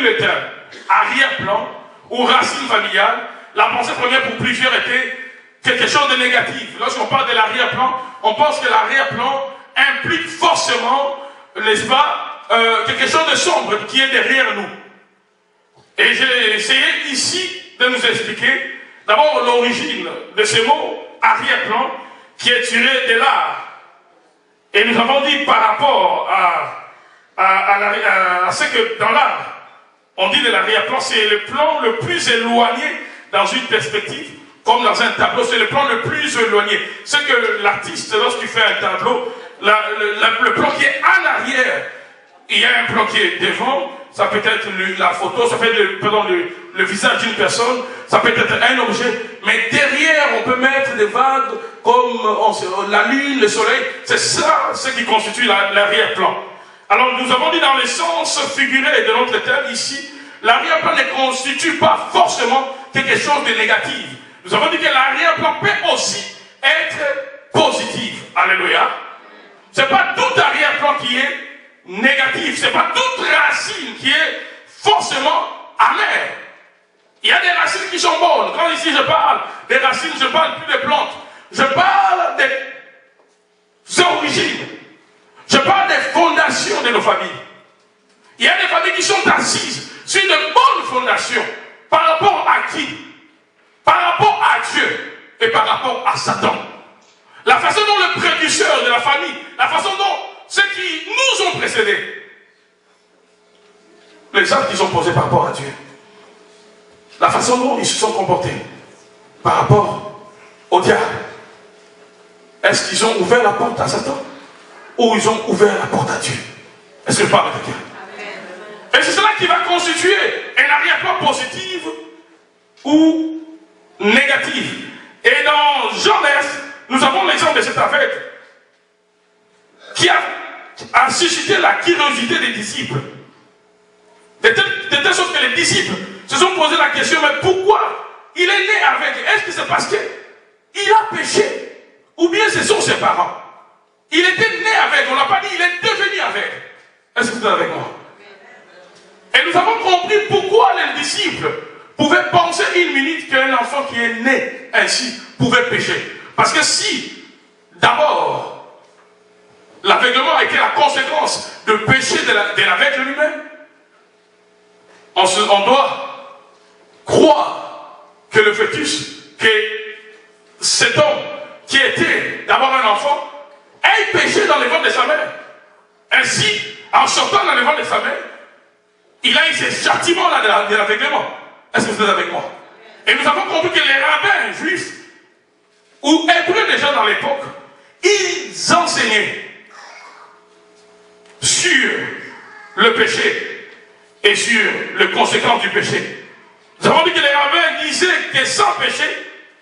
les termes arrière-plan ou racine familiale, la pensée première pour plusieurs était quelque chose de négatif. Lorsqu'on parle de l'arrière-plan, on pense que l'arrière-plan implique forcément, n'est-ce pas, quelque chose de sombre qui est derrière nous. Et j'ai essayé ici de nous expliquer d'abord l'origine de ce mot arrière-plan qui est tiré de l'art. Et nous avons dit par rapport à ce que dans l'art, on dit de l'arrière-plan, c'est le plan le plus éloigné dans une perspective, comme dans un tableau, c'est le plan le plus éloigné. C'est que l'artiste, lorsqu'il fait un tableau, le plan qui est en arrière, il y a un plan qui est devant, ça peut être la photo, ça peut être le visage d'une personne, ça peut être un objet, mais derrière on peut mettre des vagues comme la lune, le soleil, c'est ça ce qui constitue l'arrière-plan. Alors nous avons dit dans le sens figuré de notre thème ici, l'arrière-plan ne constitue pas forcément quelque chose de négatif. Nous avons dit que l'arrière-plan peut aussi être positif. Alléluia. C'est pas tout arrière-plan qui est négatif, c'est pas toute racine qui est forcément amère. Il y a des racines qui sont bonnes. Quand ici je parle des racines, je parle plus des plantes. Je parle des origines. Je parle des fondations de nos familles. Il y a des familles qui sont assises sur de bonnes fondations. Par rapport à qui? Par rapport à Dieu et par rapport à Satan. La façon dont le précurseur de la famille, la façon dont ceux qui nous ont précédés, les actes qu'ils ont posés par rapport à Dieu, la façon dont ils se sont comportés par rapport au diable. Est-ce qu'ils ont ouvert la porte à Satan ou ils ont ouvert la porte à Dieu? Est-ce que je parle avec quelqu'un? Et c'est cela qui va constituer un arrière-plan positif ou négatif. Et dans Jean 9, nous avons l'exemple de cette affaire qui a suscité la curiosité des disciples. De telle sorte que les disciples se sont posé la question, mais pourquoi il est né avec? Est-ce que c'est parce qu'il a péché? Ou bien ce sont ses parents? Il était né avec, on n'a pas dit il est devenu avec. Est-ce que vous êtes avec moi? Et nous avons compris pourquoi les disciples pouvaient penser une minute qu'un enfant qui est né ainsi pouvait pécher. Parce que si, d'abord, l'aveuglement était la conséquence de péché de l'aveugle lui-même, on doit croire que le fœtus, que cet homme qui était d'abord un enfant, ait péché dans les ventres de sa mère. Ainsi, en sortant dans les ventres de sa mère, il a eu ce châtiment-là de l'aveuglement. Est-ce que vous êtes avec moi? Et nous avons compris que les rabbins juifs, ou hébreux déjà dans l'époque, ils enseignaient sur le péché et sur les conséquences du péché. Nous avons dit que les rabbins disaient que sans péché,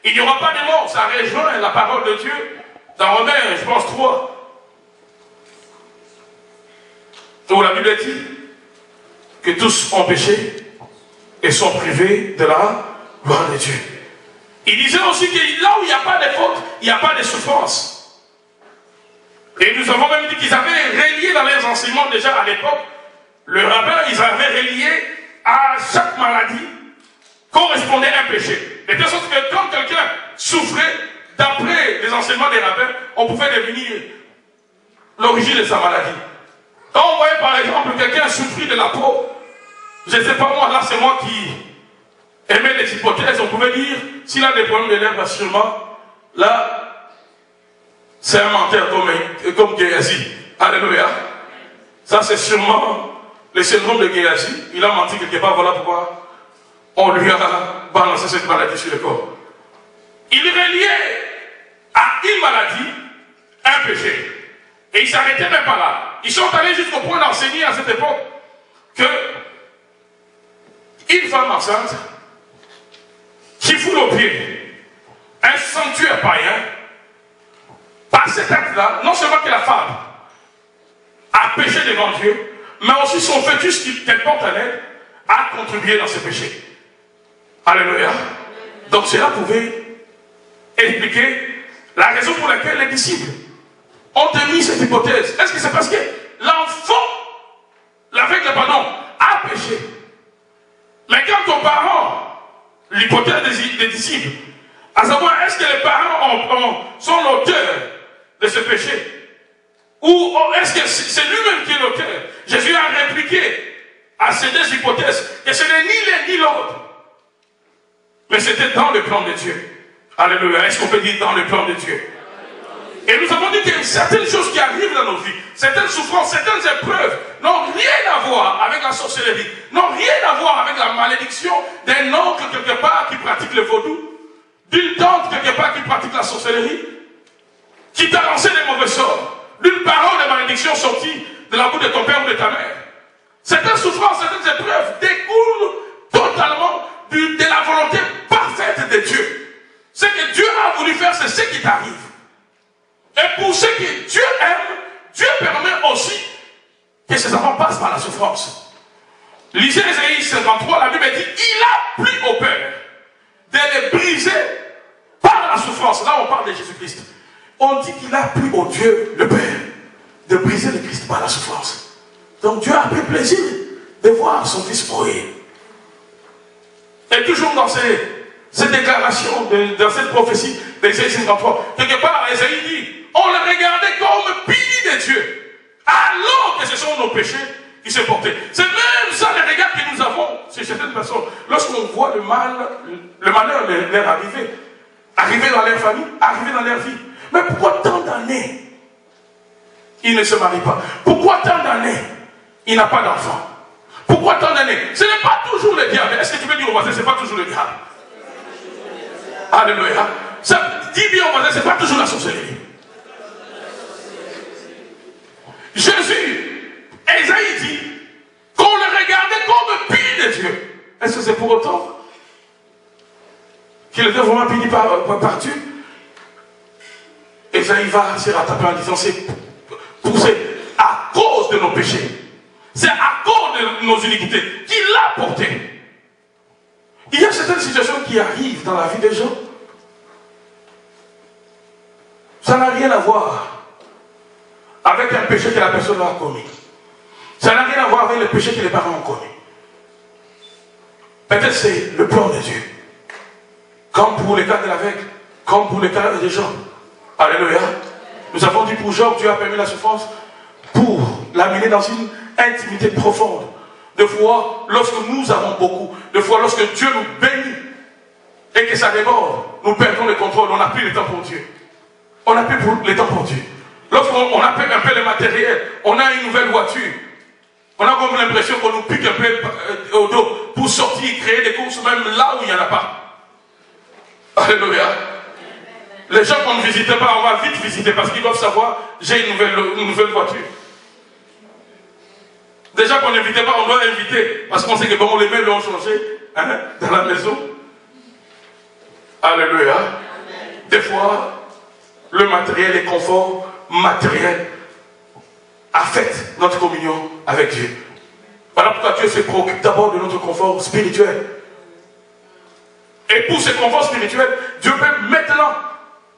il n'y aura pas de mort. Ça rejoint la parole de Dieu dans Romains, je pense, 3. Où la Bible dit que tous ont péché et sont privés de la gloire de Dieu. Il disait aussi que là où il n'y a pas de faute, il n'y a pas de souffrance. Et nous avons même dit qu'ils avaient relié dans leurs enseignements déjà à l'époque, le rabbin, ils avaient relié à chaque maladie correspondait à un péché. De telle sorte que quand quelqu'un souffrait, d'après les enseignements des rabbins, on pouvait devenir l'origine de sa maladie. Quand on voyait par exemple quelqu'un souffrir de la peau, je ne sais pas moi, là c'est moi qui aimais les hypothèses, on pouvait dire, s'il a des problèmes de lèvres, sûrement, là, c'est un menteur comme Géasi. Alléluia. Ça c'est sûrement le syndrome de Géasi. Il a menti quelque part, voilà pourquoi on lui a balancé cette maladie sur le corps. Il reliait à une maladie un péché. Et ils ne s'arrêtaient même pas là. Ils sont allés jusqu'au point d'enseigner à cette époque que une femme enceinte qui foule aux pieds un sanctuaire païen, par cet acte-là, non seulement que la femme a péché devant Dieu, mais aussi son fœtus qu'elle porte en elle a contribué dans ce péché. Alléluia. Donc cela pouvait expliquer la raison pour laquelle les disciples ont émis cette hypothèse. Est-ce que c'est parce que l'enfant, l'aveugle, pardon, a péché Mais quant aux parents, l'hypothèse des disciples, à savoir, est-ce que les parents sont l'auteur de ce péché? Ou est-ce que c'est lui-même qui est l'auteur? Jésus a répliqué à ces deux hypothèses que ce n'est ni l'un ni l'autre. Mais c'était dans le plan de Dieu. Alléluia. Est-ce qu'on peut dire dans le plan de Dieu? Et nous avons dit qu'il y a certaines choses qui arrivent dans nos vies, certaines souffrances, certaines épreuves n'ont rien à voir avec la sorcellerie, n'ont rien à voir avec la malédiction d'un oncle quelque part qui pratique le vaudou, d'une tante quelque part qui pratique la sorcellerie, qui t'a lancé des mauvais sorts, d'une parole de malédiction sortie de la bouche de ton père ou de ta mère. Certaines souffrances, certaines épreuves découlent totalement de la volonté parfaite de Dieu. Ce que Dieu a voulu faire, c'est ce qui t'arrive. Et pour ceux que Dieu aime, Dieu permet aussi que ses enfants passent par la souffrance. Lisez Ésaïe 53, la Bible dit, il a plu au Père de les briser par la souffrance. Là, on parle de Jésus-Christ. On dit qu'il a plu au Dieu, le Père, de briser le Christ par la souffrance. Donc Dieu a pris plaisir de voir son fils mourir. Et toujours dans cette déclaration, dans cette prophétie d'Ésaïe 53, quelque part, Ésaïe dit, on le regardait comme pili de Dieu, alors que ce sont nos péchés qui se portaient. C'est même ça le regard que nous avons sur certaines personnes. Lorsqu'on voit le malheur leur arriver dans leur famille, arriver dans leur vie. Mais pourquoi tant d'années il ne se marie pas? Pourquoi tant d'années il n'a pas d'enfant? Pourquoi tant d'années? Ce n'est pas toujours le diable. Est-ce que tu veux dire au voisin, ce n'est pas toujours le diable? Alléluia. Dis bien au voisin, ce n'est pas toujours la sorcellerie. Jésus, Ésaïe dit qu'on le regardait comme pili de Dieu. Est-ce que c'est pour autant qu'il était vraiment pili par Dieu? Ésaïe va se rattraper en disant c'est à cause de nos péchés, c'est à cause de nos iniquités qu'il l'a porté. Il y a certaines situations qui arrivent dans la vie des gens. Ça n'a rien à voir avec un péché que la personne a commis. Ça n'a rien à voir avec le péché que les parents ont commis. Peut-être c'est le plan de Dieu. Comme pour le cas de l'aveugle, comme pour le cas des gens. Alléluia. Nous avons dit pour Job, Dieu a permis la souffrance pour l'amener dans une intimité profonde. De fois, lorsque nous avons beaucoup, de fois, lorsque Dieu nous bénit et que ça déborde, nous perdons le contrôle, on n'a plus le temps pour Dieu. On n'a plus le temps pour Dieu. Lorsqu'on a un peu le matériel, on a une nouvelle voiture, on a comme l'impression qu'on nous pique un peu au dos pour sortir, créer des courses même là où il n'y en a pas. Alléluia. Les gens qu'on ne visitait pas, on va vite visiter parce qu'ils doivent savoir, j'ai une nouvelle voiture. Des gens qu'on n'invitait pas, on doit inviter parce qu'on sait que bon, les meubles ont changé dans la maison. Alléluia. Des fois, le matériel et confort matériel affecte notre communion avec Dieu. Voilà pourquoi Dieu se préoccupe d'abord de notre confort spirituel. Et pour ce confort spirituel, Dieu peut maintenant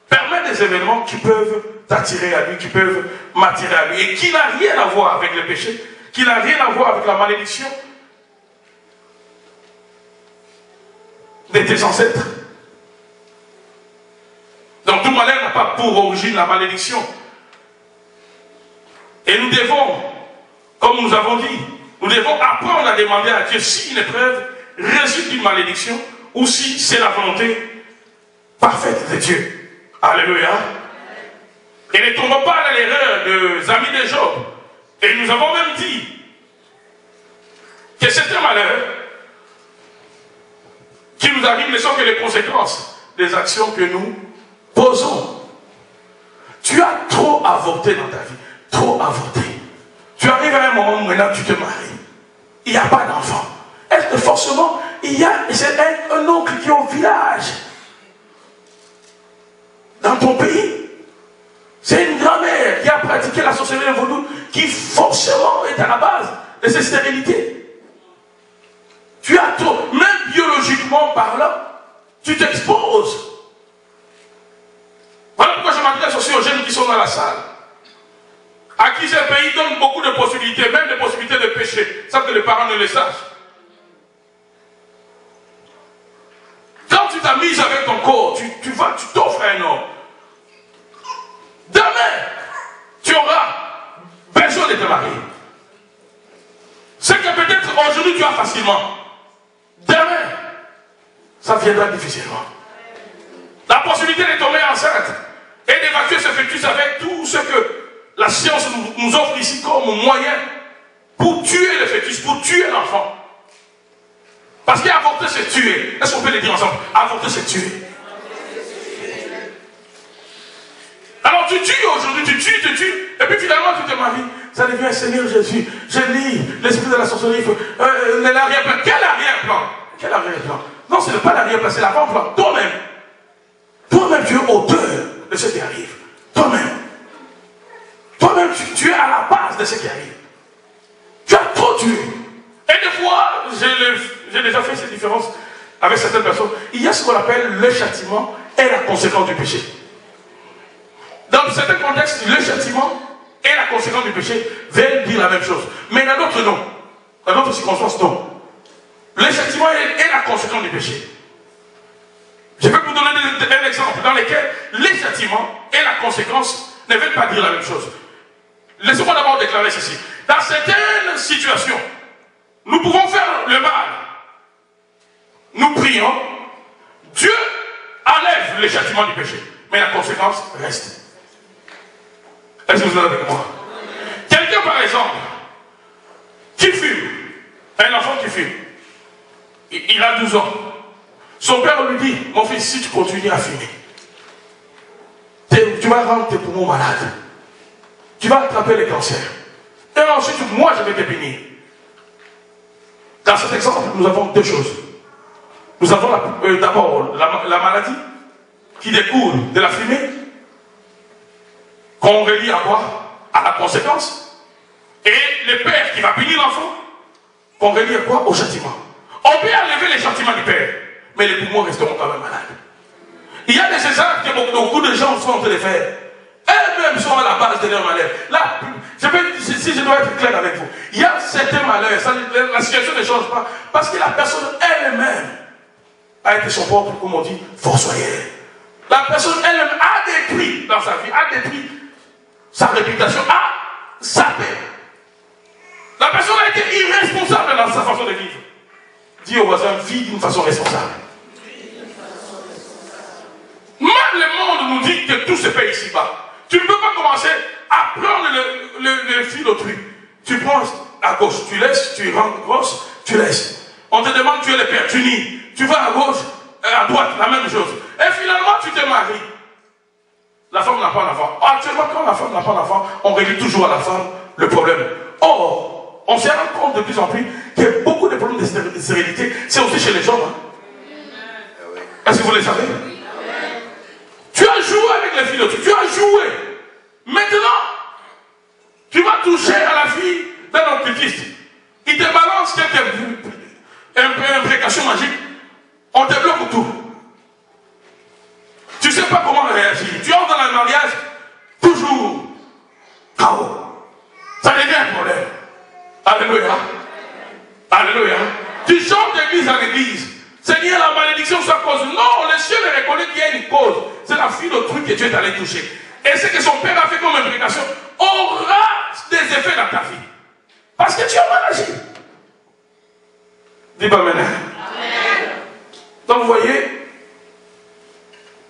permettre des événements qui peuvent t'attirer à lui, qui peuvent m'attirer à lui, et qui n'a rien à voir avec le péché, qui n'a rien à voir avec la malédiction de tes ancêtres. Donc tout malheur n'a pas pour origine la malédiction. Et nous devons, comme nous avons dit, nous devons apprendre à demander à Dieu si une épreuve résulte d'une malédiction ou si c'est la volonté parfaite de Dieu. Alléluia. Et ne tombons pas dans l'erreur des amis de Job. Et nous avons même dit que certains malheurs qui nous arrivent ne sont que les conséquences des actions que nous posons. Tu as trop avorté dans ta vie. Trop avorté. Tu arrives à un moment où maintenant tu te maries. Il n'y a pas d'enfant. Est-ce que forcément, il y a un oncle qui est au village dans ton pays? C'est une grand-mère qui a pratiqué la sorcellerie vaudou qui forcément est à la base de cette stérilité. Tu as trop, même biologiquement parlant, tu t'exposes. Voilà pourquoi je m'adresse aussi aux jeunes qui sont dans la salle, à qui ce pays donne beaucoup de possibilités, même des possibilités de péché, sans que les parents ne le sachent. t'amuses avec ton corps, tu t'offres un homme. Demain, tu auras besoin de te marier. Ce que peut-être aujourd'hui tu as facilement, demain, ça viendra difficilement. La possibilité de tomber enceinte et d'évacuer ce fœtus avec tout ce que la science nous offre ici comme moyen pour tuer le fœtus, pour tuer l'enfant. Parce qu'avorter c'est tuer. Est-ce qu'on peut le dire ensemble? Avorter c'est tuer. Alors tu tues aujourd'hui, tu tues, et puis finalement tu te maries. Ça devient Seigneur Jésus. Je lis l'esprit de la sorcellerie. L'arrière-plan. Quel arrière-plan? Quel arrière-plan? Non, ce n'est pas l'arrière-plan, c'est l'avant-plan. Toi-même. Toi-même, tu es auteur de ce qui arrive. Toi-même. Toi-même, tu es à la base de ce qui arrive. Tu as trop tué. Et des fois, j'ai déjà fait cette différence avec certaines personnes. Il y a ce qu'on appelle le châtiment et la conséquence du péché. Dans certains contextes, le châtiment et la conséquence du péché veulent dire la même chose. Mais dans d'autres, non. Dans d'autres circonstances, non. Le châtiment est la conséquence du péché. Je vais vous donner un exemple dans lequel les châtiments et la conséquence ne veulent pas dire la même chose. Laissez-moi d'abord déclarer ceci. Dans certaines situations, nous pouvons faire le mal. Nous prions. Dieu enlève le châtiment du péché. Mais la conséquence reste. Est-ce que vous êtes avec moi? Quelqu'un, par exemple, qui fume, un enfant qui fume, il a 12 ans. Son père lui dit, mon fils, si tu continues à fumer, tu vas rendre tes poumons malades. Tu vas attraper les cancers. Et ensuite, moi, je vais te bénir. Dans cet exemple, nous avons deux choses. Nous avons d'abord la maladie qui découle de la fumée, qu'on relie à quoi? À la conséquence. Et le père qui va punir l'enfant, qu'on relie à quoi? Au châtiment. On peut enlever les châtiments du père, mais les poumons resteront quand même malades. Il y a des exemples que beaucoup de gens sont en train de faire. Elles-mêmes sont à la base de leur malheur. Là, si je dois être clair avec vous, il y a certains malheurs, la situation ne change pas, parce que la personne elle-même a été son propre, comme on dit, fossoyeur. La personne elle-même a détruit dans sa vie, a détruit sa réputation, a sapé. La personne a été irresponsable dans sa façon de vivre. Dis au voisin, vis d'une façon responsable. Même le monde nous dit que tout se fait ici-bas. Tu ne peux pas commencer à prendre le fil d'autrui. Tu prends à gauche, tu laisses, tu rentres à gauche, tu laisses. On te demande, tu es le père, tu nies. Tu vas à gauche, à droite, la même chose. Et finalement, tu te maries. La femme n'a pas d'enfant. Actuellement, quand la femme n'a pas d'enfant, on réduit toujours à la femme le problème. Or, on se rend compte de plus en plus que beaucoup de problèmes de stérilité, c'est aussi chez les hommes. Hein? Est-ce que vous le savez? Tu as joué avec les filles d'autrui, tu as joué. Maintenant, tu vas toucher à la fille d'un occultiste. Il te balance quelques imprécations magiques. On te bloque tout. Tu ne sais pas comment réagir. Tu entres dans le mariage, toujours chaos. Ça devient un problème. Alléluia. Alléluia. Tu chantes d'église en église. Seigneur, la malédiction soit cause. Non, le ciel reconnaît qu'il y a une cause. C'est la fille de truc que Dieu est allé toucher. Et ce que son père a fait comme imprécation aura des effets dans ta vie. Parce que tu as mal agi. Dis pas maintenant. Donc vous voyez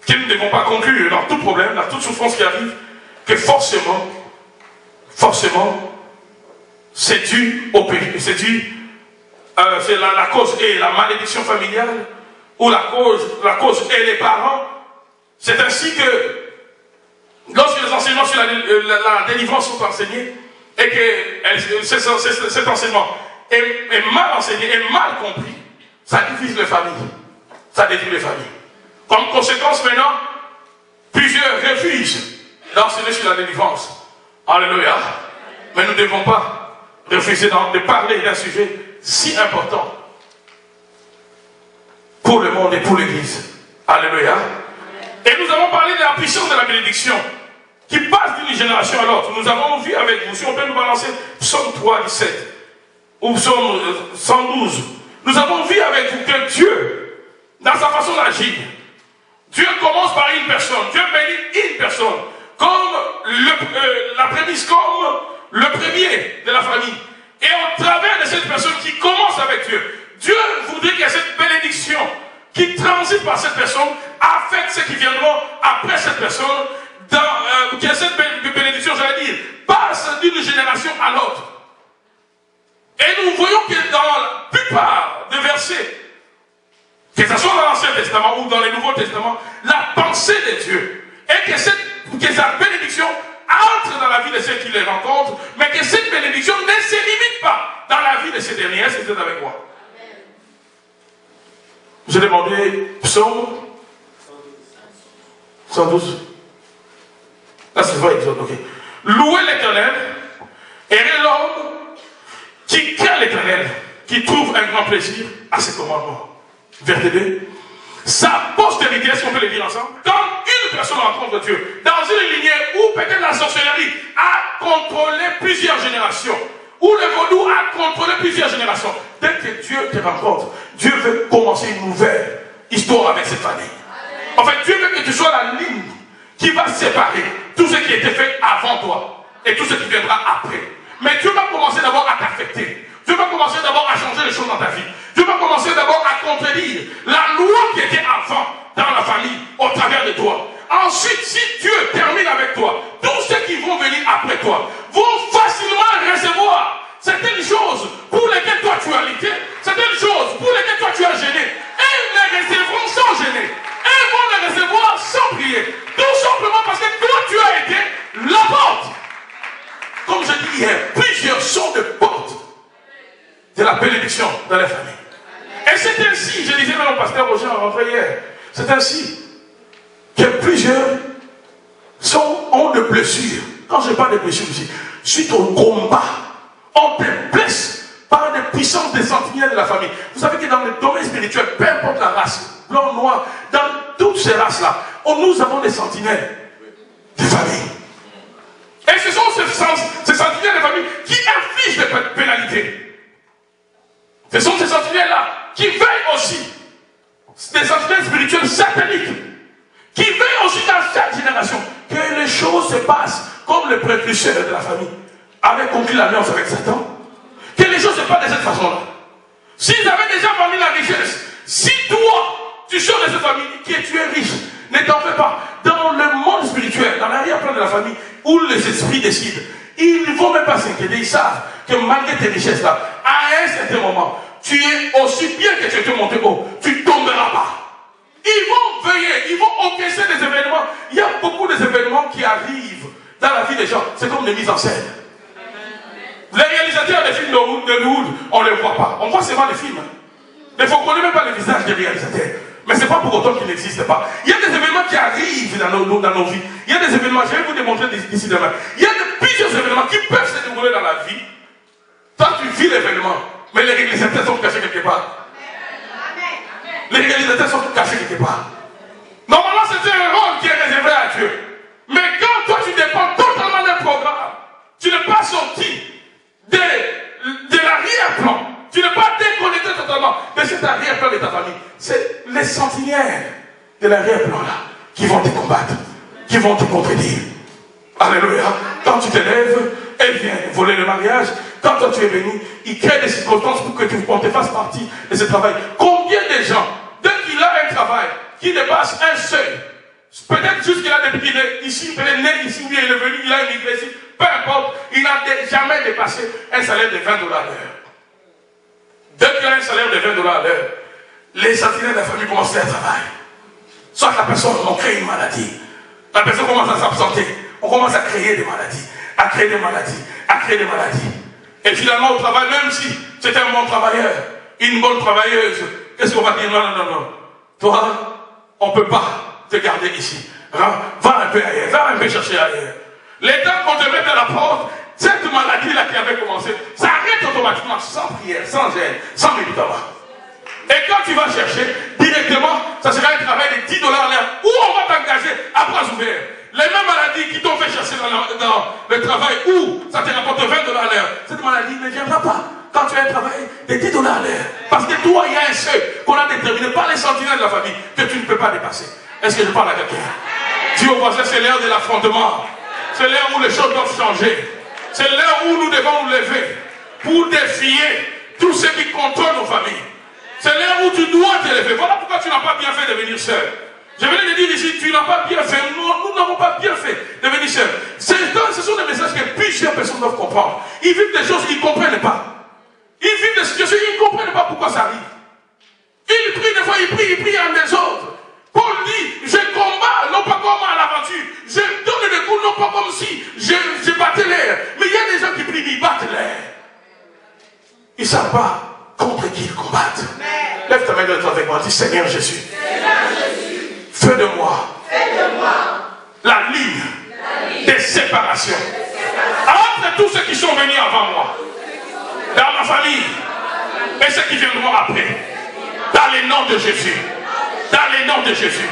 que nous ne devons pas conclure dans tout problème, dans toute souffrance qui arrive, que forcément, c'est dû au péché, c'est la cause est la malédiction familiale, ou la cause est les parents. C'est ainsi que lorsque les enseignements sur la délivrance sont enseignés, et que cet enseignement est mal enseigné, est mal compris, ça divise les familles, ça détruit les familles. Comme conséquence maintenant, plusieurs refusent d'enseigner sur la délivrance. Alléluia. Mais nous ne devons pas refuser de parler d'un sujet si important pour le monde et pour l'Église. Alléluia. Et nous avons parlé de la puissance de la bénédiction qui passe d'une génération à l'autre. Nous avons vu avec vous, si on peut nous balancer Psaume 3, 17 ou Psaume 112, nous avons vu avec vous que Dieu, dans sa façon d'agir, agir. Dieu commence par une personne. Dieu bénit une personne. Comme la prémisse, comme le premier de la famille. Et au travers de cette personne qui commence avec Dieu, Dieu voudrait qu'il y ait cette bénédiction qui transite par cette personne, affecte ceux qui viendront après cette personne, que cette bénédiction, j'allais dire, passe d'une génération à l'autre. Et nous voyons que dans la plupart des versets, que ce soit dans l'Ancien Testament ou dans le Nouveau Testament, la pensée de Dieu est que sa bénédiction entre dans la vie de ceux qui les rencontrent, mais que cette bénédiction ne se limite pas dans la vie de ces derniers. Est-ce que vous êtes avec moi? J'ai demandé psaume 112. Là, c'est vrai, ok. Louez l'Éternel, et l'homme qui craint l'Éternel, qui trouve un grand plaisir à ses commandements. Verset 2. Sa postérité, si on peut le dire ensemble, quand une personne rencontre Dieu, dans une lignée où peut-être la sorcellerie a contrôlé plusieurs générations, où le vaudou a contrôlé plusieurs générations, dès que Dieu te rencontre, Dieu veut commencer une nouvelle histoire avec cette famille. En fait, Dieu veut que tu sois la ligne qui va séparer tout ce qui a été fait avant toi et tout ce qui viendra après. Mais Dieu va commencer d'abord à t'affecter. Dieu va commencer d'abord à changer les choses dans ta vie. Dieu va commencer d'abord à contredire la loi qui était avant dans la famille, au travers de toi. Ensuite, si Dieu termine avec toi, tous ceux qui vont venir après toi vont facilement recevoir certaines choses pour lesquelles toi tu as lutté, certaines choses pour lesquelles toi tu as gêné, et les recevront sans gêner. Et vont les recevoir sans prier. Tout simplement parce que toi tu as été la porte. Comme je dis hier, plusieurs sont de portes de la bénédiction dans les familles. Et c'est ainsi, je disais même au pasteur Roger en rentrée hier, c'est ainsi que plusieurs ont de blessures. Quand je parle de blessures ici, suite au combat, on te blesse par des puissances des sentinelles de la famille. Vous savez que dans le domaine spirituel, peu importe la race, blanc, noir, dans toutes ces races-là, nous avons des sentinelles des familles. Et ce sont ces sentinelles des familles qui infligent des pénalités. Ce sont ces sentinelles-là qui veillent aussi, des sentinelles spirituelles sataniques, qui veillent aussi dans chaque génération que les choses se passent comme le précurseur de la famille avait conclu l'alliance avec Satan, que les choses se passent de cette façon-là. S'ils avaient déjà vendu la richesse, si toi, tu sors de cette famille, qui tu es riche, ne t'en fais pas. Dans le monde spirituel, dans l'arrière-plan de la famille, où les esprits décident, ils ne vont même pas s'inquiéter, ils savent que malgré tes richesses-là, à un certain moment, tu es aussi bien que tu es monté haut, tu ne tomberas pas. Ils vont veiller, ils vont encaisser des événements. Il y a beaucoup d'événements qui arrivent dans la vie des gens. C'est comme des mises en scène. Les réalisateurs des films de Hollywood, on ne les voit pas. On voit seulement les films. Mais on ne connaît même pas le visage des réalisateurs. Mais ce n'est pas pour autant qu'ils n'existent pas. Il y a des événements qui arrivent dans nos vies. Il y a des événements, je vais vous démontrer d'ici demain. Il y a plusieurs événements qui peuvent se dérouler dans la vie. Toi, tu vis l'événement, mais les réalisateurs sont cachés quelque part. Les réalisateurs sont cachés quelque part. Normalement, c'est un rôle qui est réservé à Dieu. Mais quand toi, tu dépends totalement d'un programme, tu n'es pas sorti de l'arrière-plan. Tu n'es pas déconnecté totalement de cet arrière-plan de ta famille. C'est les sentinelles de l'arrière-plan là qui vont te combattre, qui vont te contredire. Alléluia. Quand tu te lèves, elle vient voler le mariage. Quand toi tu es béni, il crée des circonstances pour que on te fasse partie de ce travail. Combien de gens, dès qu'il a un travail qui dépasse un seuil, peut-être juste qu'il a depuis qu'il est ici, il est né ici, il est venu, il a immigré ici, peu importe, il n'a jamais dépassé un salaire de $20 l'heure. Dès qu'il a un salaire de $20 l'heure, les sentinelles de la famille commencent à travailler. Soit la personne crée une maladie, la personne commence à s'absenter, on commence à créer des maladies, à créer des maladies, à créer des maladies. Et finalement au travail, même si c'était un bon travailleur, une bonne travailleuse, qu'est-ce qu'on va dire? Non, non, non, non. Toi, on ne peut pas te garder ici. Va un peu ailleurs, va un peu chercher ailleurs. Les temps qu'on te mette à la porte, cette maladie-là qui avait commencé, ça arrête automatiquement, sans prière, sans gêne, sans médicament. Et quand tu vas chercher, directement, ça sera un travail de $10 l'heure, où on va t'engager à bras ouverts. Les mêmes maladies qui t'ont fait chercher dans le travail, où ça te rapporte $20 l'heure, cette maladie ne viendra pas quand tu as un travail de $10 l'heure. Parce que toi, il y a un seuil qu'on a déterminé par les sentinelles de la famille que tu ne peux pas dépasser. Est-ce que je parle à quelqu'un? Dis au voisin, c'est l'heure de l'affrontement. C'est l'heure où les choses doivent changer. C'est l'heure où nous devons nous lever pour défier tous ceux qui contrôlent nos familles. C'est l'heure où tu dois te lever. Voilà pourquoi tu n'as pas bien fait de venir seul. Je venais de dire ici, tu n'as pas bien fait. Nous n'avons pas bien fait de venir seul. Ce sont des messages que plusieurs personnes doivent comprendre. Ils vivent des choses qu'ils ne comprennent pas. Ils vivent des situations, ils ne comprennent pas pourquoi ça arrive. Ils prient des fois, ils prient en désordre. Paul dit, je combats, non pas comme à l'aventure. Je donne des coups, non pas comme si je battais l'air. Mais il y a des gens qui prient, ils battent l'air. Ils ne savent pas contre qui ils combattent. Lève ta main de toi avec moi, dis Seigneur Jésus. Fais de moi la ligne des séparations entre tous ceux qui sont venus avant moi, dans ma famille, et ceux qui viendront après. Dans les noms de Jésus. Dans les noms de Jésus.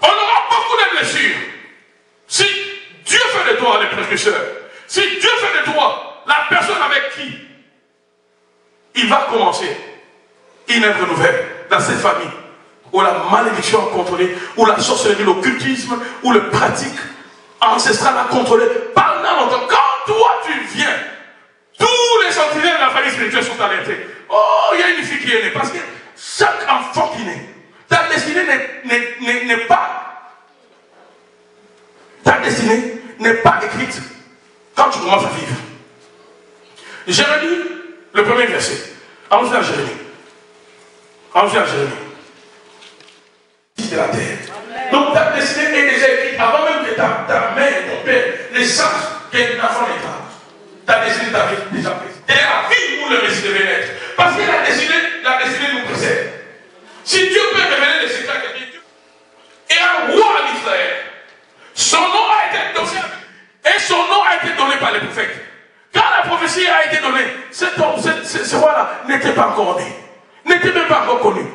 On aura beaucoup de blessures. Si Dieu fait de toi les précurseurs, si Dieu fait de toi la personne avec qui il va commencer une œuvre nouvelle dans cette famille, où la malédiction a contrôlé, où la sorcellerie, l'occultisme, où le pratique ancestral a contrôlé pendant longtemps. Quand toi tu viens, tous les sentinelles de la famille spirituelle sont alertés. Oh, il y a une fille qui est née. Parce que chaque enfant qui naît, ta destinée n'est pas. Ta destinée n'est pas écrite quand tu commences à vivre. Jérémie, le premier verset. Allons-y à Jérémie. Allons-y à Jérémie. De la terre. Donc ta destinée est déjà écrite avant même que ta mère, ton père, ne sache qu'un enfant n'est pas. Ta destinée est déjà prise. Et la vie où le Messie devait naître. Parce que la destinée nous précède. Si Dieu peut révéler les secrets de Dieu, et un roi en Israël, son nom a été donné, et son nom a été donné par les prophètes. Quand la prophétie a été donnée, ce roi-là n'était pas encore né, n'était même pas encore connu.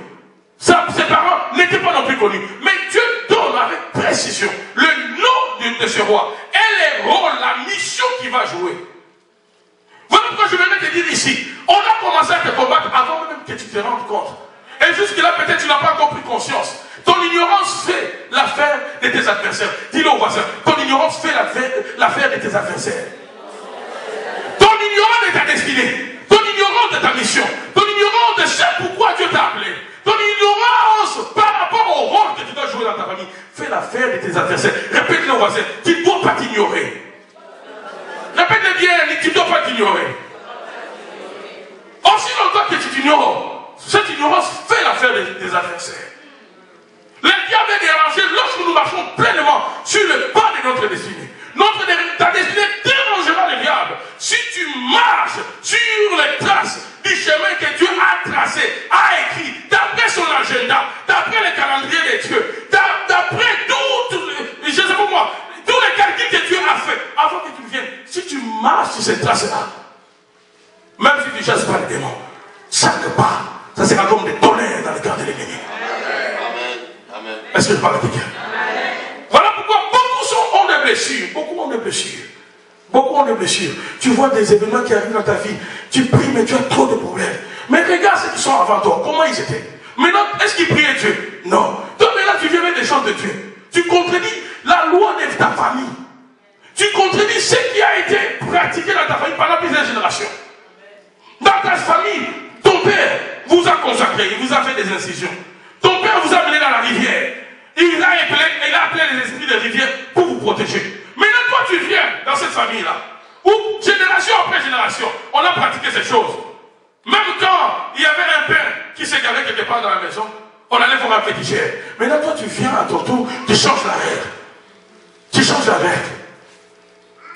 Ses parents n'étaient pas non plus connus. Mais Dieu donne avec précision le nom de ce roi et les rôles, la mission qu'il va jouer. Voilà pourquoi je venais te dire ici, on a commencé à te combattre avant même que tu te rendes compte. Et jusque-là, peut-être tu n'as pas encore pris conscience. Ton ignorance fait l'affaire de tes adversaires. Dis-le au voisin, ton ignorance fait l'affaire de tes adversaires. Ton ignorance de ta destinée, ton ignorance de ta mission, ton ignorance de ce pourquoi Dieu t'a appelé, ton ignorance par rapport au rôle que tu dois jouer dans ta famille fait l'affaire de tes adversaires. Répète-le au voisin, tu ne dois pas t'ignorer. Répète-le bien, tu ne dois pas t'ignorer. Aussi longtemps que tu t'ignores, cette ignorance fait l'affaire des adversaires. Le diable est dérangé lorsque nous marchons pleinement sur le pas de notre destinée. Ta destinée dérangera le diable si tu marches sur les traces du chemin que Dieu a tracé, a écrit, d'après son agenda, d'après le calendrier de Dieu, d'après je sais pas moi, tous les calculs que Dieu a fait avant que tu viennes. Si tu marches sur ces traces-là, même si tu ne chasses pas les démons, chaque pas, ça sera comme des tonnerres dans le cœur de l'ennemi. Amen. Est-ce que je parle à quelqu'un? Voilà pourquoi beaucoup ont des blessures. Beaucoup ont des blessures. Beaucoup ont des blessures. Tu vois des événements qui arrivent dans ta vie. Tu pries, mais tu as trop de problèmes. Mais regarde ceux qui sont avant toi. Comment ils étaient? Maintenant, est-ce qu'ils priaient Dieu? Non. Toi, maintenant, tu viens avec des choses de Dieu. Tu contredis la loi de ta famille. Tu contredis ce qui a été pratiqué dans ta famille pendant plusieurs générations. Dans ta famille, ton père vous a consacré, il vous a fait des incisions. Ton père vous a mené dans la rivière. Il a appelé les esprits de rivière pour vous protéger. Maintenant, toi, tu viens dans cette famille-là, où génération après génération, on a pratiqué ces choses. Même quand il y avait un père qui s'égarait quelque part dans la maison, on allait voir un féticheur. Maintenant, toi, tu viens à ton tour, tu changes la règle. Tu changes la règle.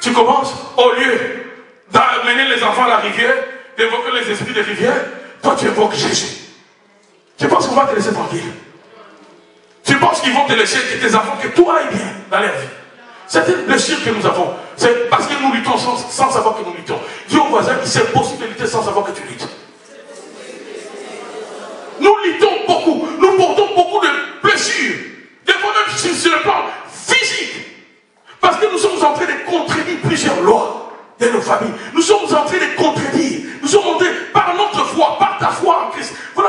Tu commences, au lieu d'amener les enfants à la rivière, d'évoquer les esprits de rivière, toi, tu évoques Jésus. Tu penses qu'on va te laisser tranquille? Tu penses qu'ils vont te laisser, que tes enfants, que tout aille bien dans leur vie? C'est une blessure que nous avons. C'est parce que nous luttons sans savoir que nous luttons. Dis au voisin que c'est possible de lutter sans savoir que tu luttes. Nous luttons beaucoup. Nous portons beaucoup de blessures. Des fois même sur le plan physique. Parce que nous sommes en train de contredire plusieurs lois de nos familles. Nous sommes en train de contredire. Nous sommes en train, par notre foi, par ta foi en Christ. Voilà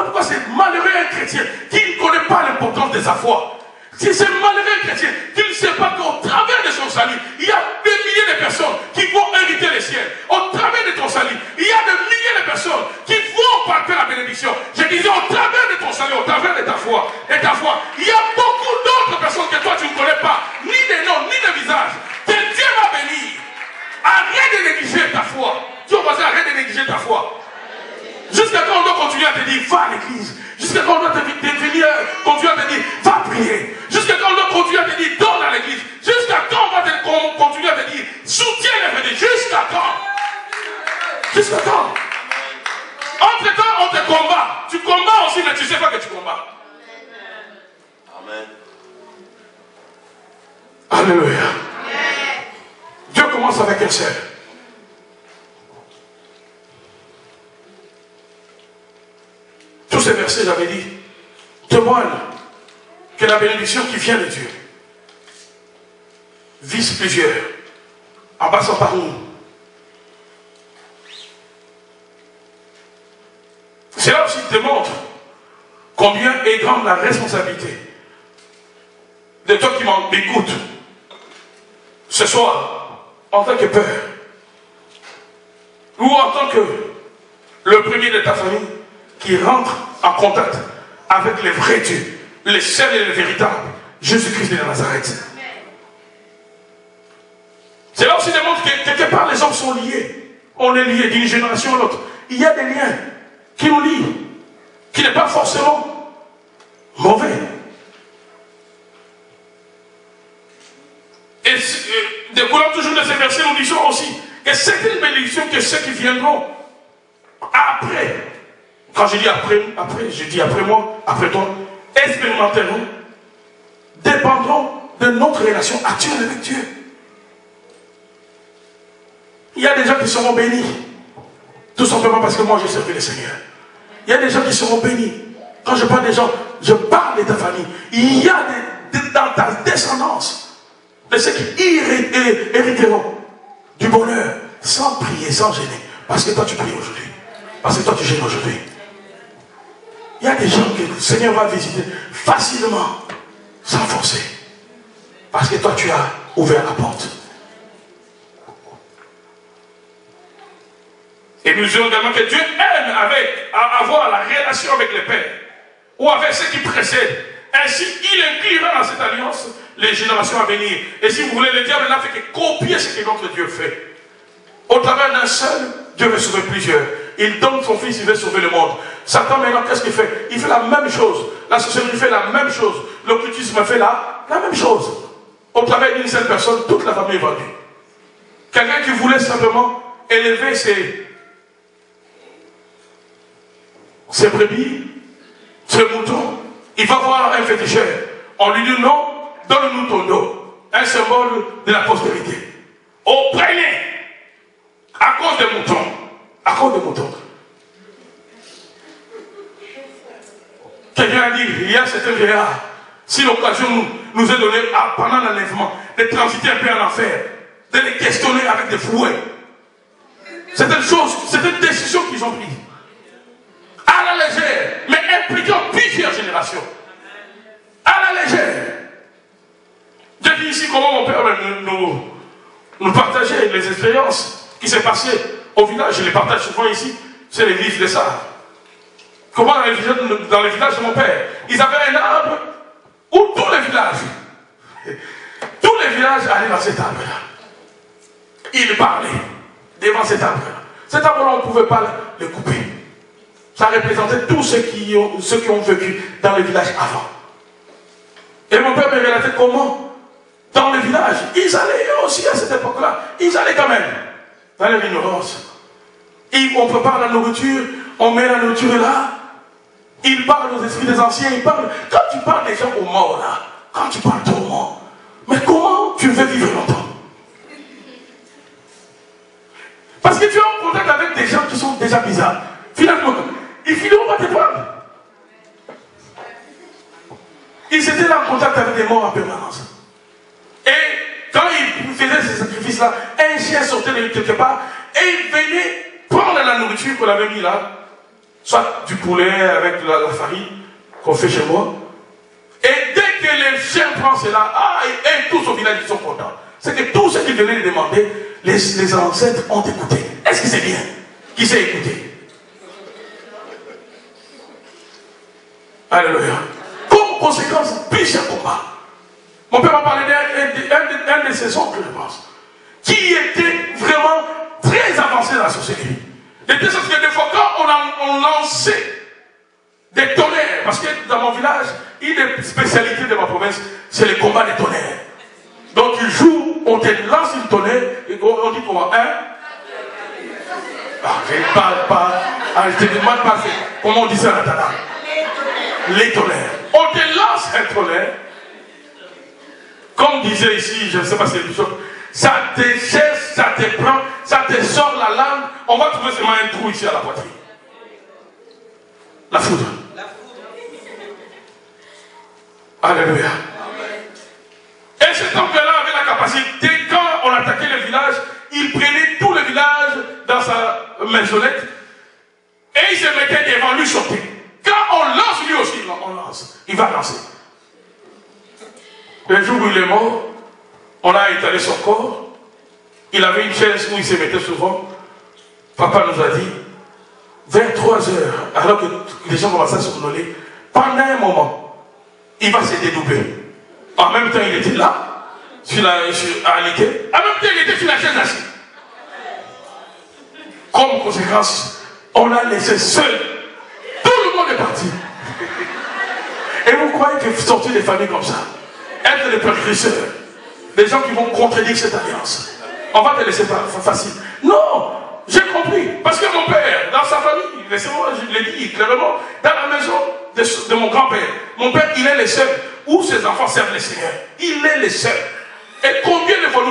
sa foi. Si c'est malheureux chrétien qui ne sait pas qu'au travers de son salut, il y a des milliers de personnes qui vont hériter les ciels. Au travers de ton salut, il y a des milliers de personnes qui vont palper la bénédiction. Je disais au travers de ton salut, au travers de ta foi, il y a beaucoup d'autres personnes que toi tu ne connais pas, ni des noms, ni des visages, que Dieu va bénir. Arrête de négliger ta foi. Tu vas passer, arrête de négliger ta foi. Jusqu'à quand on doit continuer à te dire, va à l'église. Jusqu'à quand on doit continuer à te dire, va prier. Jusqu'à quand on doit continuer à te dire, donne à l'église. Jusqu'à quand on va continuer à te dire, soutiens les venus. Jusqu'à quand? Jusqu'à quand? Entre-temps, on te combat. Tu combats aussi, mais tu ne sais pas que tu combats. Amen. Alléluia. Dieu commence avec un seul. Tous ces versets, j'avais dit, témoignent que la bénédiction qui vient de Dieu vise plusieurs, en passant par nous. Cela aussi démontre combien est grande la responsabilité de toi qui m'écoutes ce soir, en tant que père, ou en tant que le premier de ta famille, qui rentre en contact avec les vrais dieux, les seuls et les véritables, Jésus-Christ de Nazareth. Cela aussi démontre que quelque part les hommes sont liés. On est liés d'une génération à l'autre. Il y a des liens qui nous lient, qui n'est pas forcément mauvais. Et découlant toujours de ces versets, nous disons aussi que c'est une bénédiction que ceux qui viendront après, quand je dis après, je dis après moi, après toi, expérimenteront, dépendront de notre relation actuelle avec Dieu. Il y a des gens qui seront bénis, tout simplement parce que moi j'ai servi le Seigneur. Il y a des gens qui seront bénis. Quand je parle des gens, je parle de ta famille. Il y a dans ta descendance de ceux qui hériteront du bonheur, sans prier, sans gêner. Parce que toi tu pries aujourd'hui. Parce que toi tu gênes aujourd'hui. Il y a des gens que le Seigneur va visiter facilement, sans forcer. Parce que toi tu as ouvert la porte. Et nous disons également que Dieu aime avoir la relation avec les pères, ou avec ceux qui précèdent. Ainsi, il inclura dans cette alliance les générations à venir. Et si vous voulez, le diable n'a fait que copier ce que notre Dieu fait. Au travers d'un seul, Dieu veut sauver plusieurs. Il donne son fils, il veut sauver le monde. Satan maintenant, qu'est-ce qu'il fait? Il fait la même chose. La sorcellerie fait la même chose. L'occultisme fait la même chose. Au travers d'une seule personne, toute la famille est vendue. Quelqu'un qui voulait simplement élever ses brebis, ses moutons, il va voir un féticheur. On lui dit non, donne-nous ton dos. Un symbole de la postérité. Oh, prenez! À cause des moutons. À cause des moutons. Quelqu'un a dit, il y a certains vieillards, si l'occasion nous est donnée pendant l'enlèvement, de transiter un peu en enfer, de les questionner avec des fouets. C'est une chose, c'est une décision qu'ils ont prise. À la légère, mais impliquant plusieurs générations. À la légère. J'ai dit ici comment mon père nous partageait les expériences qui s'est passées au village. Je les partage souvent ici, c'est l'église de ça. Comment dans les villages de mon père, ils avaient un arbre où tous les villages allaient dans cet arbre-là. Ils parlaient devant cet arbre-là. Cet arbre-là, on ne pouvait pas le couper. Ça représentait tous ceux qui ont vécu dans le village avant. Et mon père me relatait comment, dans le village, ils allaient aussi à cette époque-là, ils allaient quand même dans l'ignorance. On prépare la nourriture, on met la nourriture là, ils parlent aux esprits des anciens, ils parlent. Quand tu parles des gens aux morts là, quand tu parles aux morts, mais comment tu veux vivre longtemps? Parce que tu es en contact avec des gens qui sont déjà bizarres. Finalement, ils finiront par te prendre. Ils étaient là en contact avec des morts en permanence. Et quand ils faisaient ces sacrifices-là, un chien sortait de quelque part et il venait prendre la nourriture qu'on avait mis là, soit du poulet avec la farine qu'on fait chez moi. Et dès les chiens prennent cela, et tous au village ils sont contents. C'est que tous ceux qui venaient les demander, les ancêtres ont écouté. Est-ce que c'est bien? Qui s'est écouté? Alléluia. Comme conséquence, plusieurs combats. Mon père m'a parlé d'un de ses oncles, je pense, qui était vraiment très avancé dans la société. De telle sorte que des fois, quand on lançait des tonnerres, parce que dans mon village, une des spécialités de ma province, c'est le combat des tonnerres. Donc tu joues, on te lance une tonnerre, et on dit comment? Je ne parle pas, je te demande pas comment on dit ça à la tata. Les tonnerres. On te lance un tonnerre, comme disait ici, je ne sais pas si c'est le bishop, ça te cherche, ça te prend, ça te sort la langue, on va trouver seulement un trou ici à la poitrine. La foudre. Alléluia. Et cet homme-là avait la capacité, quand on attaquait le village, il prenait tout le village dans sa maisonnette et il se mettait devant lui sauter. Quand on lance, lui aussi, on lance. Il va lancer. Le jour où il est mort, on a étalé son corps. Il avait une chaise où il se mettait souvent. Papa nous a dit, vers 3 heures, alors que les gens commençaient à se somnoler, pendant un moment, il va se dédoubler. En même temps, il était là, à l'été. En même temps, il était sur la chaise assis. Comme conséquence, on a laissé seul. Tout le monde est parti. Et vous croyez que sortir des familles comme ça, être des précurseurs, des gens qui vont contredire cette alliance, on va te laisser facile? Non, j'ai compris. Parce que mon père, dans sa famille, laissez-moi, je l'ai dit clairement, dans la maison de mon grand-père, mon père, il est le seul où ses enfants servent le Seigneur. Il est le seul. Et combien de fois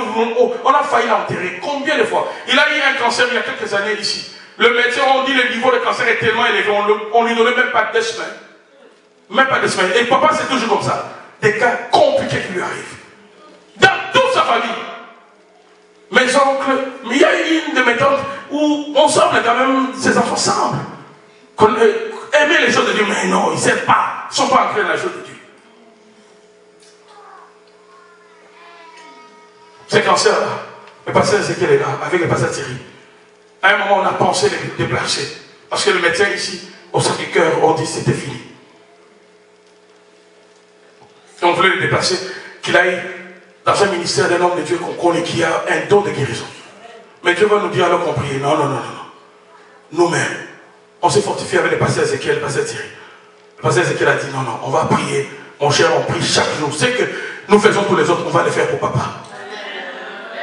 on a failli l'enterrer? Combien de fois? Il a eu un cancer il y a quelques années ici. Le médecin, on dit le niveau de cancer est tellement élevé, on lui donnait même pas 2 semaines. Même pas 2 semaines. Et papa, c'est toujours comme ça. Des cas compliqués qui lui arrivent. Dans toute sa famille. Mes oncles, mais il y a une de mes tantes où on semble quand même, ses enfants semblent aimer les choses de Dieu, mais non, ils ne savent pas. Ils ne sont pas ancrés dans la chose de Dieu. Ces cancers-là, le pasteur Ezekiel est là, avec le pasteur Thierry. À un moment, on a pensé les déplacer. Parce que le médecin ici, au Sacré-Cœur, on dit que c'était fini. Et on voulait le déplacer, qu'il aille dans un ministère d'un homme de Dieu qu'on connaît, qui a un don de guérison. Mais Dieu va nous dire alors qu'on prie. Non, non, non, non. Nous-mêmes, on s'est fortifié avec le pasteur Ezekiel, le pasteur Thierry. Le pasteur Ezekiel a dit non, non, on va prier. Mon cher, on prie chaque jour. C'est que nous faisons pour les autres, on va le faire pour papa.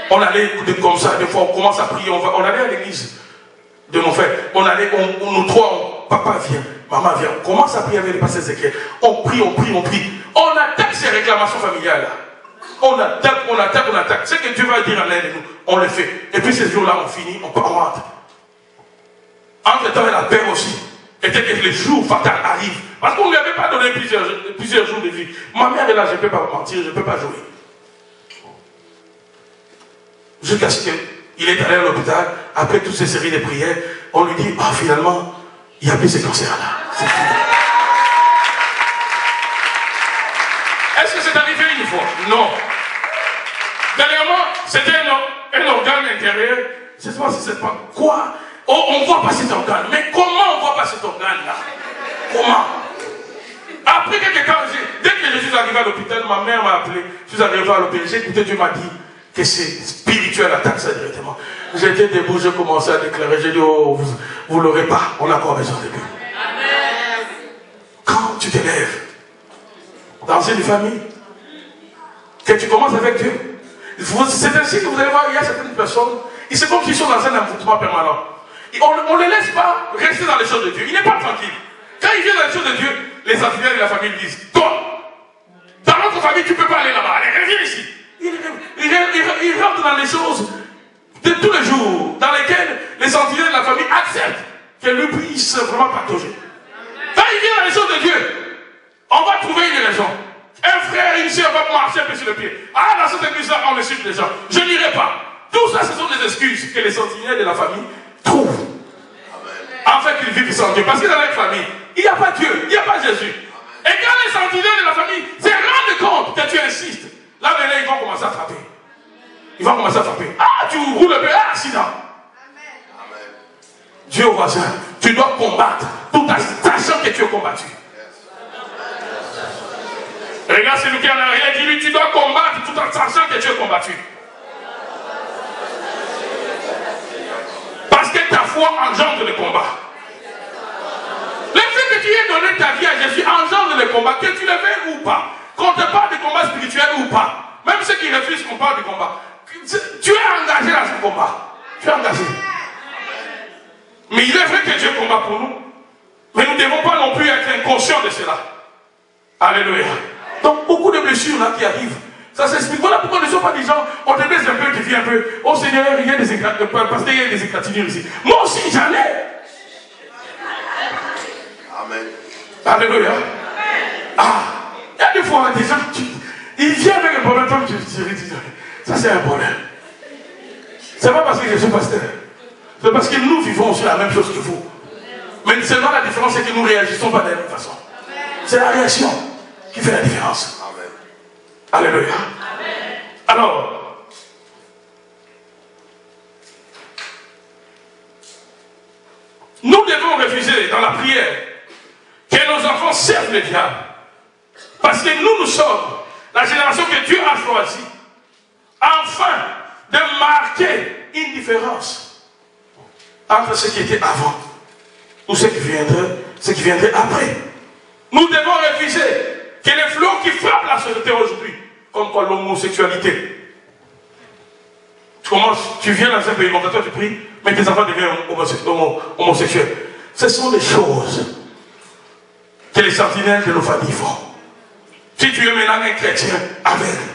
On allait comme ça, des fois on commence à prier, on allait à l'église de mon frère, nous trois, papa vient, maman vient, on commence à prier avec les pasteurs Ezekiel, on prie, on prie, on prie, on attaque ces réclamations familiales là, on attaque, ce que Dieu va dire à l'un de nous, on le fait, et puis ces jours-là on finit, on rentre. Entre temps, la paix aussi, était que les jours fatals arrivent, parce qu'on ne lui avait pas donné plusieurs jours de vie. Ma mère est là, je ne peux pas mentir, je ne peux pas jouer. Jusqu'à ce qu'il est allé à l'hôpital, après toutes ces séries de prières, on lui dit, ah finalement, il n'y a plus ce cancer-là. C'est fini. Est-ce que c'est arrivé une fois? Non. Dernièrement, c'était un organe intérieur. Je ne sais pas si c'est pas quoi. Oh, on ne voit pas cet organe. Mais comment on ne voit pas cet organe-là? Comment? Après quelques temps, dès que je suis arrivé à l'hôpital, ma mère m'a appelé. Je suis arrivé à l'hôpital, j'ai écouté, Dieu m'a dit que c'est spirituel, attaque ça directement. J'étais debout, j'ai commencé à déclarer, j'ai dit, oh, vous ne l'aurez pas, on a encore besoin de lui. Amen. Quand tu te lèves dans une famille, que tu commences avec Dieu, c'est ainsi que vous allez voir, il y a certaines personnes, c'est comme s'ils sont dans un envoûtement permanent. On ne les laisse pas rester dans les choses de Dieu, il n'est pas tranquille. Quand il vient dans les choses de Dieu, les enseignants de la famille disent, toi, dans notre famille, tu ne peux pas aller là-bas, allez, reviens ici. Il rentre dans les choses de tous les jours, dans lesquelles les enseignants de la famille acceptent que lui puisse vraiment partager. Quand il vient dans les choses de Dieu, on va trouver une raison. Un frère, une soeur va marcher un peu sur le pied. Ah, dans cette église-là, on insulte les gens. Je n'irai pas. Tout ça, ce sont des excuses que les enseignants de la famille trouvent. Afin qu'ils vivent sans Dieu. Parce que dans leur famille, il n'y a pas Dieu, il n'y a pas Jésus. Et quand les enseignants de la famille se rendent compte voisin, tu dois combattre tout en sachant que tu es combattu. Regarde celui qui en a rien, dis-lui, tu dois combattre tout en sachant que tu es combattu. Parce que ta foi engendre le combat. Le fait que tu aies donné ta vie à Jésus engendre le combat, que tu le veuilles ou pas. Qu'on te parle de combat spirituel ou pas. Même ceux qui refusent qu'on parle de combat. Tu es engagé dans ce combat. Tu es engagé. Mais il est vrai que Dieu combat pour nous. Mais nous ne devons pas non plus être inconscients de cela. Alléluia. Donc beaucoup de blessures là qui arrivent. Ça s'explique. Voilà pourquoi ne sont pas des gens, on te laisse un peu, tu viens un peu. Oh Seigneur, il y a des éclats, parce qu'il y a des éclats ici. Moi aussi j'en ai. Amen. Alléluia. Ah, il y a des fois des gens, ils viennent avec un problème, toi tu dis, ça c'est un problème. C'est pas parce que je suis pasteur. C'est parce que nous vivons aussi la même chose que vous. Mais seulement la différence c'est que nous ne réagissons pas de la même façon. C'est la réaction qui fait la différence. Amen. Alléluia. Amen. Alors, nous devons refuser dans la prière que nos enfants servent le diable. Parce que nous sommes la génération que Dieu a choisie afin de marquer une différence entre ce qui était avant ou ce qui viendrait après. Nous devons refuser que les fléaux qui frappent la société aujourd'hui, comme quoi l'homosexualité. Tu viens dans un pays comme ça, toi tu pries, mais tes enfants deviennent homosexuels. Ce sont des choses que les sentinelles de nos familles font. Si tu es maintenant un chrétien aveugle,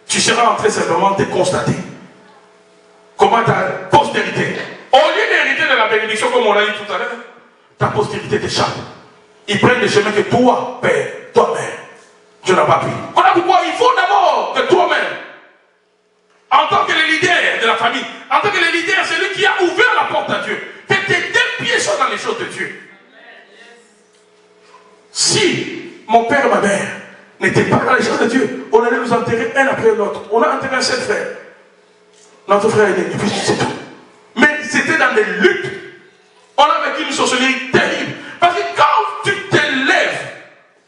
tu seras en train simplement de constater comment ta postérité, au lieu d'hériter de la bénédiction comme on l'a dit tout à l'heure, ta postérité t'échappe. Ils prennent des chemins que toi, père, toi-même, tu n'as pas pris. Voilà pourquoi il faut d'abord que toi-même, en tant que le leader de la famille, en tant que le leader, c'est lui qui a ouvert la porte à Dieu, que tes deux pieds soient dans les choses de Dieu. Si mon père et ma mère n'étaient pas dans les choses de Dieu, on allait nous enterrer un après l'autre. On a enterré un seul frère. Notre frère est né, et puis c'est tout. Mais c'était dans des luttes. On a vécu une sorcellerie terrible. Parce que quand tu t'élèves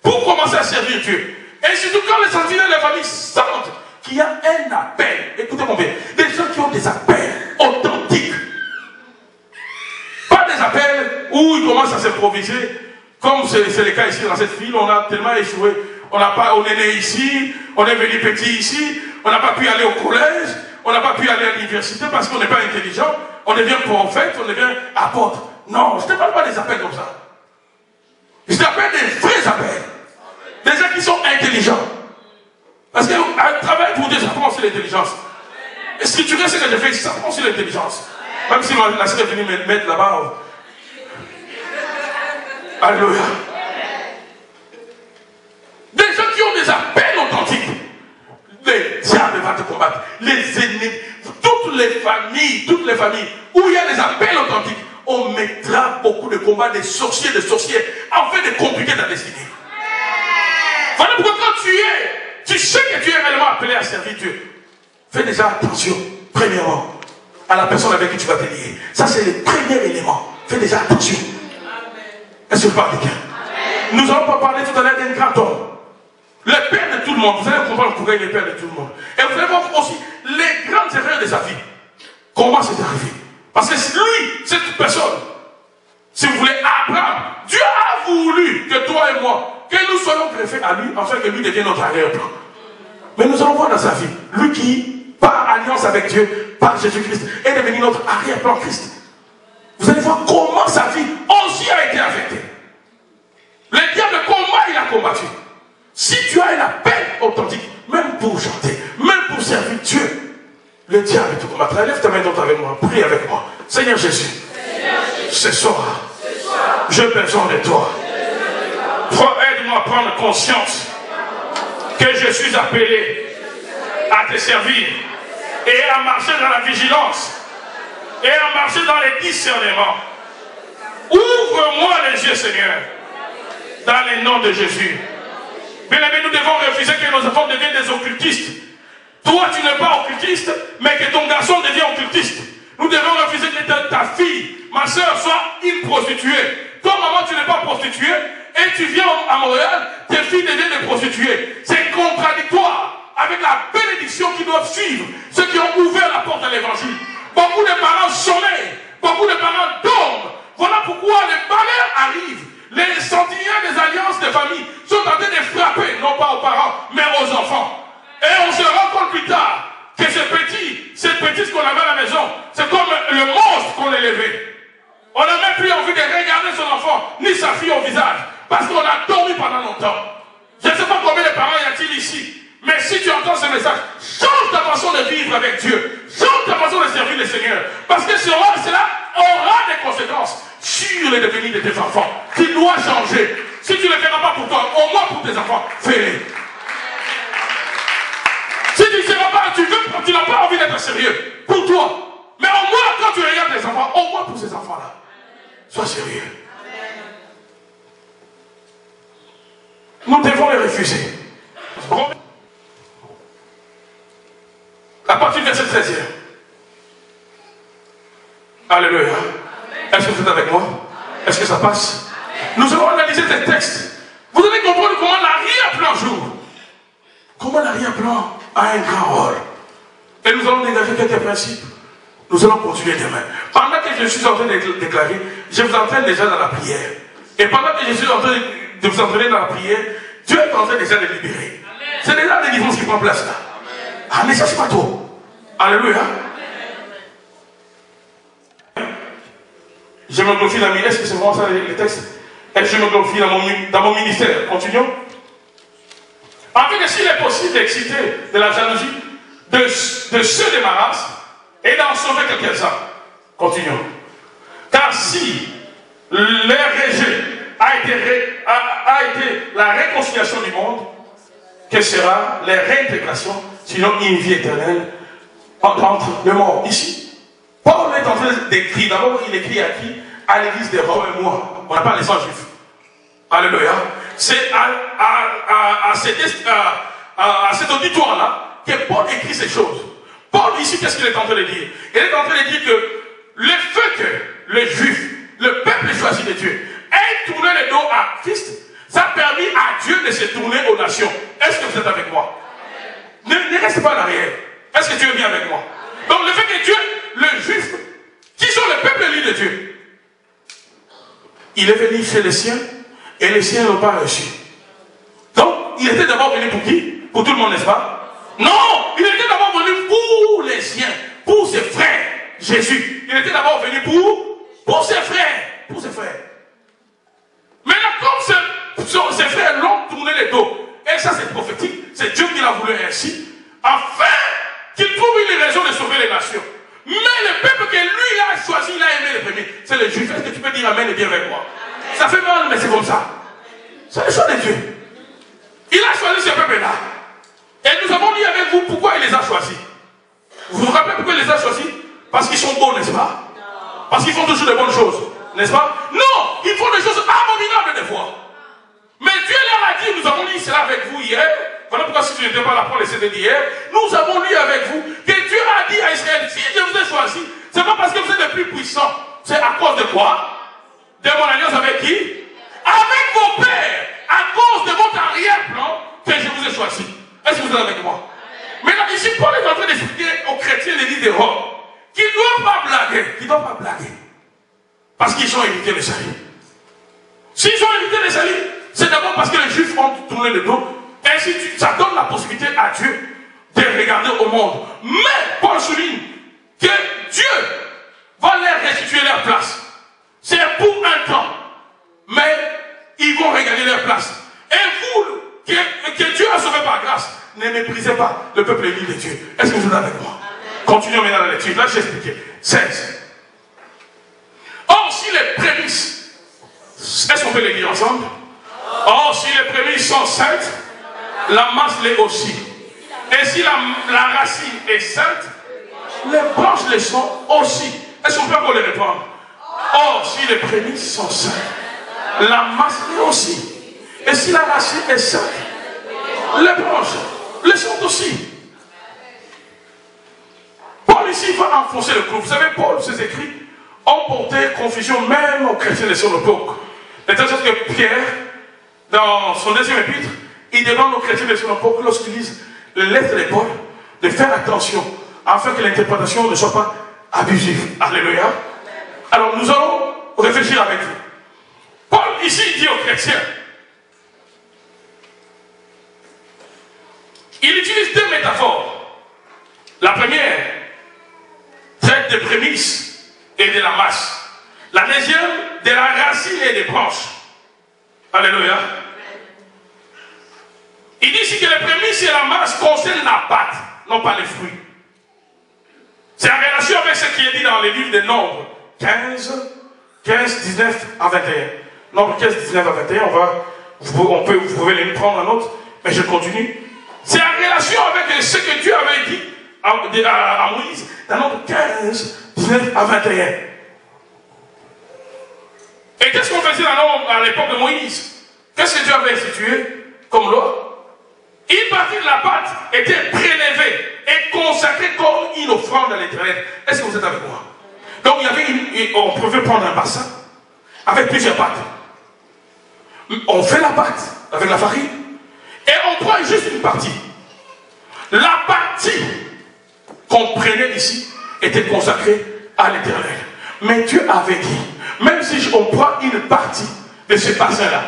pour commencer à servir Dieu, et surtout quand les sentinelles de la famille sentent qu'il y a un appel, écoutez-moi bien, des gens qui ont des appels authentiques. Pas des appels où ils commencent à s'improviser, comme c'est le cas ici dans cette ville, on a tellement échoué. On est né ici, on est venu petit ici, on n'a pas pu aller au collège, on n'a pas pu aller à l'université parce qu'on n'est pas intelligent, on devient prophète, on devient apôtre. Non, je ne te parle pas des appels comme ça. Je t'appelle des vrais appels. Des gens qui sont intelligents. Parce qu'un travail pour Dieu, ça prend sur l'intelligence. Et ce que tu veux, c'est que je fais, ça prend sur l'intelligence. Même si la sœur est venue me mettre là-bas. Alléluia. Des gens qui ont des appels authentiques. Le diable va te combattre. Les ennemis, toutes les familles où il y a des appels authentiques, on mettra beaucoup de combats des sorciers, afin de compliquer ta destinée. Voilà pourquoi quand tu sais que tu es réellement appelé à servir Dieu, fais déjà attention, premièrement, à la personne avec qui tu vas te lier. Ça, c'est le premier élément. Fais déjà attention. Est-ce que je parle de quelqu'un? Nous allons pas parler tout à l'heure d'un grand homme. Le père de tout le monde. Vous allez comprendre pourquoi il est père de tout le monde. Et vous allez voir aussi les grandes erreurs de sa vie. Comment c'est arrivé? Parce que lui, cette personne, si vous voulez, Abraham, Dieu a voulu que toi et moi, que nous soyons greffés à lui, afin que lui devienne notre arrière-plan. Mais nous allons voir dans sa vie, lui qui, par alliance avec Dieu, par Jésus-Christ, est devenu notre arrière-plan Christ. Vous allez voir comment sa vie aussi a été affectée. Le diable, comment il a combattu. Si tu as un appel authentique, même pour chanter, même pour servir Dieu, le diable te combattra. Lève ta main droite avec moi, prie avec moi. Seigneur Jésus, ce soir, j'ai besoin de toi. Aide-moi à prendre conscience que je suis appelé à te servir et à marcher dans la vigilance et à marcher dans les discernements. Ouvre-moi les yeux, Seigneur, dans les noms de Jésus. Bien-aimés, nous devons refuser que nos enfants deviennent des occultistes. Toi, tu n'es pas occultiste, mais que ton garçon devient occultiste. Nous devons refuser que ta fille, ma soeur, sois une prostituée. Toi, maman, tu n'es pas prostituée et tu viens à Montréal, tes filles deviennent des prostituées. C'est contradictoire avec la bénédiction qui doit suivre ceux qui ont ouvert la porte à l'évangile. Beaucoup de parents sommeillent, beaucoup de parents dorment. Voilà pourquoi les malheurs arrivent. Les sentinelles des alliances des familles sont en train de frapper, non pas aux parents, mais aux enfants. Et on se rend compte plus tard que cette petite qu'on avait à la maison, c'est comme le monstre qu'on élevait. On n'a même plus envie de regarder son enfant, ni sa fille au visage, parce qu'on a dormi pendant longtemps. Je ne sais pas combien de parents y a-t-il ici, mais si tu entends ce message, change ta façon de vivre avec Dieu, change ta façon de servir le Seigneur, parce que cela aura des conséquences sur le devenir de tes enfants. Tu dois changer. Si tu ne le feras pas pour toi, au moins pour tes enfants, fais-le. Si tu ne seras pas, tu n'as pas envie d'être sérieux pour toi. Mais au moins, quand tu regardes tes enfants, au moins pour ces enfants-là, sois sérieux. Nous devons les refuser. À partir de verset 13e. Alléluia. Est-ce que vous êtes avec moi? Est-ce que ça passe? Nous allons analyser ces textes. Vous allez comprendre comment l'arrière-plan joue. Comment l'arrière-plan a un grand rôle. Et nous allons dégager quelques principes. Nous allons continuer demain. Pendant que je suis en train de déclarer, je vous entraîne déjà dans la prière. Et pendant que je suis en train de vous entraîner dans la prière, Dieu est en train déjà de libérer. C'est déjà la délivrance qui prend place là. Ah, mais ça, c'est pas tout. Alléluia. Je me glorifie dans est-ce que c'est vraiment ça les textes? Et je me glorifie dans mon ministère. Continuons. En fait, s'il est possible d'exciter de la jalousie de ceux de ma race et d'en sauver quelques-uns. Continuons. Car si leur rejet a été la réconciliation du monde, que sera leur réintégration, sinon une vie éternelle entre les morts? Ici, Paul est en train d'écrire. D'abord, il écrit à qui? À l'église des Romains et moi. On n'a pas les gens juifs. Alléluia. C'est à cet auditoire-là que Paul écrit ces choses. Paul, ici, qu'est-ce qu'il est en train de dire? Il est en train de dire que le fait que les juifs, le peuple choisi de Dieu, ait tourné le dos à Christ, ça a permis à Dieu de se tourner aux nations. Est-ce que vous êtes avec moi? Ne restez pas en arrière. Est-ce que Dieu est bien avec moi? Donc le fait que Dieu, le juif, qui sont le peuple élu de Dieu, il est venu chez les siens et les siens n'ont pas reçu. Donc il était d'abord venu pour qui? Pour tout le monde, n'est-ce pas? Non, il était d'abord venu pour les siens, pour ses frères. Jésus, il était d'abord venu pour ses frères. Pour ses frères. Maintenant, comme ses frères l'ont tourné les dos, et ça c'est prophétique, c'est Dieu qui l'a voulu ainsi, afin qu'il trouve une raison de sauver les nations. Mais le peuple que lui a choisi, il a aimé le premier, c'est le juif. Est-ce que tu peux dire amen et bien avec moi? Amen. Ça fait mal, mais c'est comme ça. C'est le choix de Dieu. Il a choisi ce peuple-là. Et nous avons dit avec vous pourquoi il les a choisis. Vous vous rappelez pourquoi il les a choisis? Parce qu'ils sont bons, n'est-ce pas? Parce qu'ils font toujours de bonnes choses, n'est-ce pas? Non, ils font des choses abominables des fois. Mais Dieu leur a dit, nous avons lu cela avec vous hier. Voilà pourquoi si tu n'étais pas là pour les CD d'hier, nous avons lu avec vous que Dieu a dit à Israël, si je vous ai choisi, c'est pas parce que vous êtes les plus puissants. C'est à cause de quoi? De mon alliance avec qui? Avec vos pères. À cause de votre arrière-plan que je vous ai choisi. Est-ce que vous êtes avec moi? Maintenant, ici, Paul est en train d'expliquer aux chrétiens de l'île des Roms qu'ils ne doivent pas blaguer. Qu'ils ne doivent pas blaguer. Parce qu'ils ont évité le salut. S'ils ont évité le salut, c'est d'abord parce que les Juifs ont tourné le dos. Ainsi, ça donne la possibilité à Dieu de regarder au monde. Mais Paul souligne que Dieu va leur restituer leur place. C'est pour un temps. Mais ils vont regagner leur place. Et vous, que Dieu a sauvé par grâce, ne méprisez pas le peuple élu de Dieu. Est-ce que vous êtes avec moi? Continuons maintenant la lecture. Là, j'ai expliqué. 16. Or, si les prémices, est-ce qu'on peut les lire ensemble? Or, si les prémices sont saintes, la masse l'est aussi. Et si la racine est sainte, les branches le sont aussi. Est-ce qu'on peut encore les répondre? Or, si les prémices sont saintes, la masse l'est aussi. Et si la racine est sainte, les branches le sont aussi. Paul ici va enfoncer le clou. Vous savez, Paul, ses écrits ont porté confusion même aux chrétiens de son époque. De telle sorte que Pierre, dans son deuxième épître, il demande aux chrétiens de son époque, lorsqu'ils lisent les lettres de Paul, de faire attention, afin que l'interprétation ne soit pas abusive. Alléluia. Alors nous allons réfléchir avec vous. Paul ici dit aux chrétiens, il utilise deux métaphores. La première traite des prémices et de la masse. La deuxième de la racine et des branches. Alléluia. Il dit ici que les prémices et la masse concernent la pâte, non pas les fruits. C'est en relation avec ce qui est dit dans les livres de Nombres 15, 19 à 21. Nombre 15, 19 à 21, vous pouvez les prendre en note, mais je continue. C'est en relation avec ce que Dieu avait dit à Moïse dans Nombre 15, 19 à 21. Et qu'est-ce qu'on faisait à l'époque de Moïse? Qu'est-ce que Dieu avait institué comme loi? Une partie de la pâte était prélevée et consacrée comme une offrande à l'Éternel. Est-ce que vous êtes avec moi? Donc il y avait on pouvait prendre un bassin avec plusieurs pâtes. On fait la pâte avec la farine et on prend juste une partie. La partie qu'on prenait ici était consacrée à l'Éternel. Mais Dieu avait dit, même si on prend une partie de ce bassin-là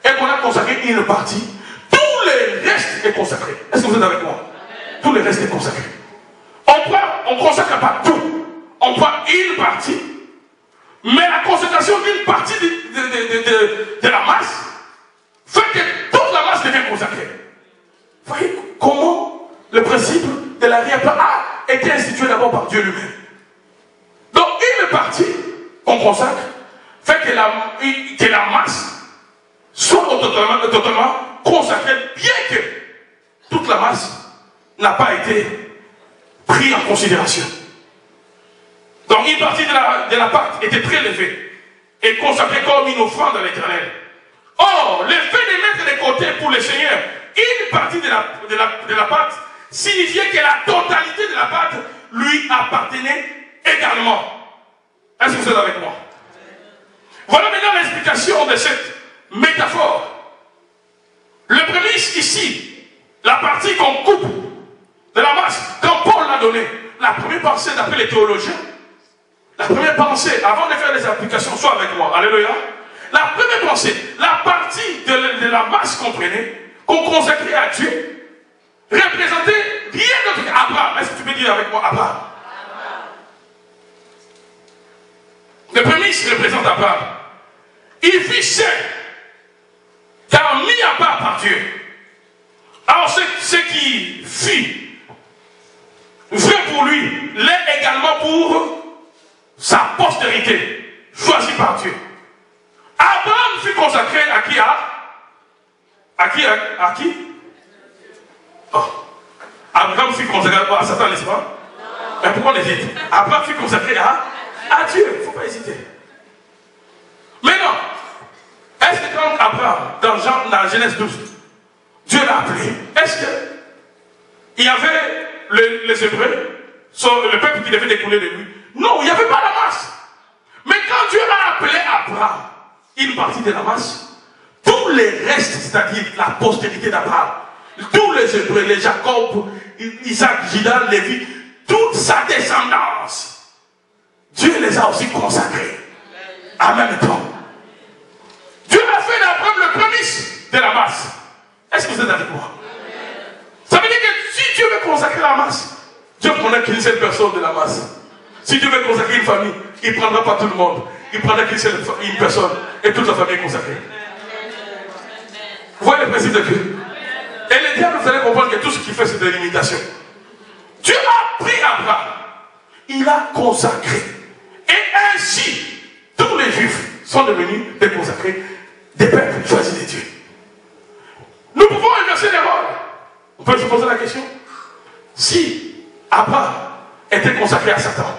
et qu'on a consacré une partie, tout le reste est consacré. Est-ce que vous êtes avec moi? Tout le reste est consacré. On ne consacre pas tout. On prend une partie, mais la consécration d'une partie de la masse fait que toute la masse devient consacrée. Vous voyez comment le principe de la réappel a été institué d'abord par Dieu lui-même. Donc une partie qu'on consacre fait que la masse soit totalement consacrée, bien que toute la masse n'a pas été prise en considération. Donc une partie de la pâte était prélevée et consacrée comme une offrande à l'Éternel. Or, le fait de mettre de côté pour le Seigneur une partie de la pâte signifiait que la totalité de la pâte lui appartenait également. Est-ce que vous êtes avec moi? Voilà maintenant l'explication de cette métaphore. Le prémisse ici, la partie qu'on coupe de la masse, quand Paul l'a donné, la première pensée d'après les théologiens, la première pensée, avant de faire les applications, soit avec moi, alléluia, la première pensée, la partie de la masse qu'on prenait, qu'on consacrait à Dieu, représentait rien d'autre qu'Abraham. Est-ce que tu peux dire avec moi Abraham? Le prémisse représente Abraham. Il fut saint, car mis à part par Dieu. Alors ce qui fut vrai pour lui, l'est également pour sa postérité, choisie par Dieu. Abraham fut consacré à qui? À qui? Oh. Abraham fut consacré à Satan, n'est-ce pas? Mais pourquoi on hésite? Abraham fut consacré à Dieu. Il ne faut pas hésiter. Maintenant, est-ce que quand Abraham, dans Genèse 12, Dieu l'a appelé, est-ce qu'il y avait les Hébreux, le peuple qui devait découler de lui? Non, il n'y avait pas la masse. Mais quand Dieu l'a appelé Abraham, une partie de la masse, tous les restes, c'est-à-dire la postérité d'Abraham, tous les Hébreux, les Jacob, Isaac, Judas, Lévi, toute sa descendance, Dieu les a aussi consacrés en même temps. Dieu a fait d'Abraham le prémisse de la masse. Est-ce que vous êtes avec moi? Ça veut dire que si Dieu veut consacrer la masse, Dieu ne prendra qu'une seule personne de la masse. Si Dieu veut consacrer une famille, il ne prendra pas tout le monde. Il prendra une personne et toute la famille est consacrée. Vous voyez le principe de Dieu? Et le diable, vous allez comprendre que tout ce qu'il fait, c'est de l'imitation. Dieu a pris Abraham, il a consacré. Et ainsi, tous les Juifs sont devenus des consacrés, des peuples choisis de Dieu. Nous pouvons inverser les rôles. On peut se poser la question. Si Abraham était consacré à Satan,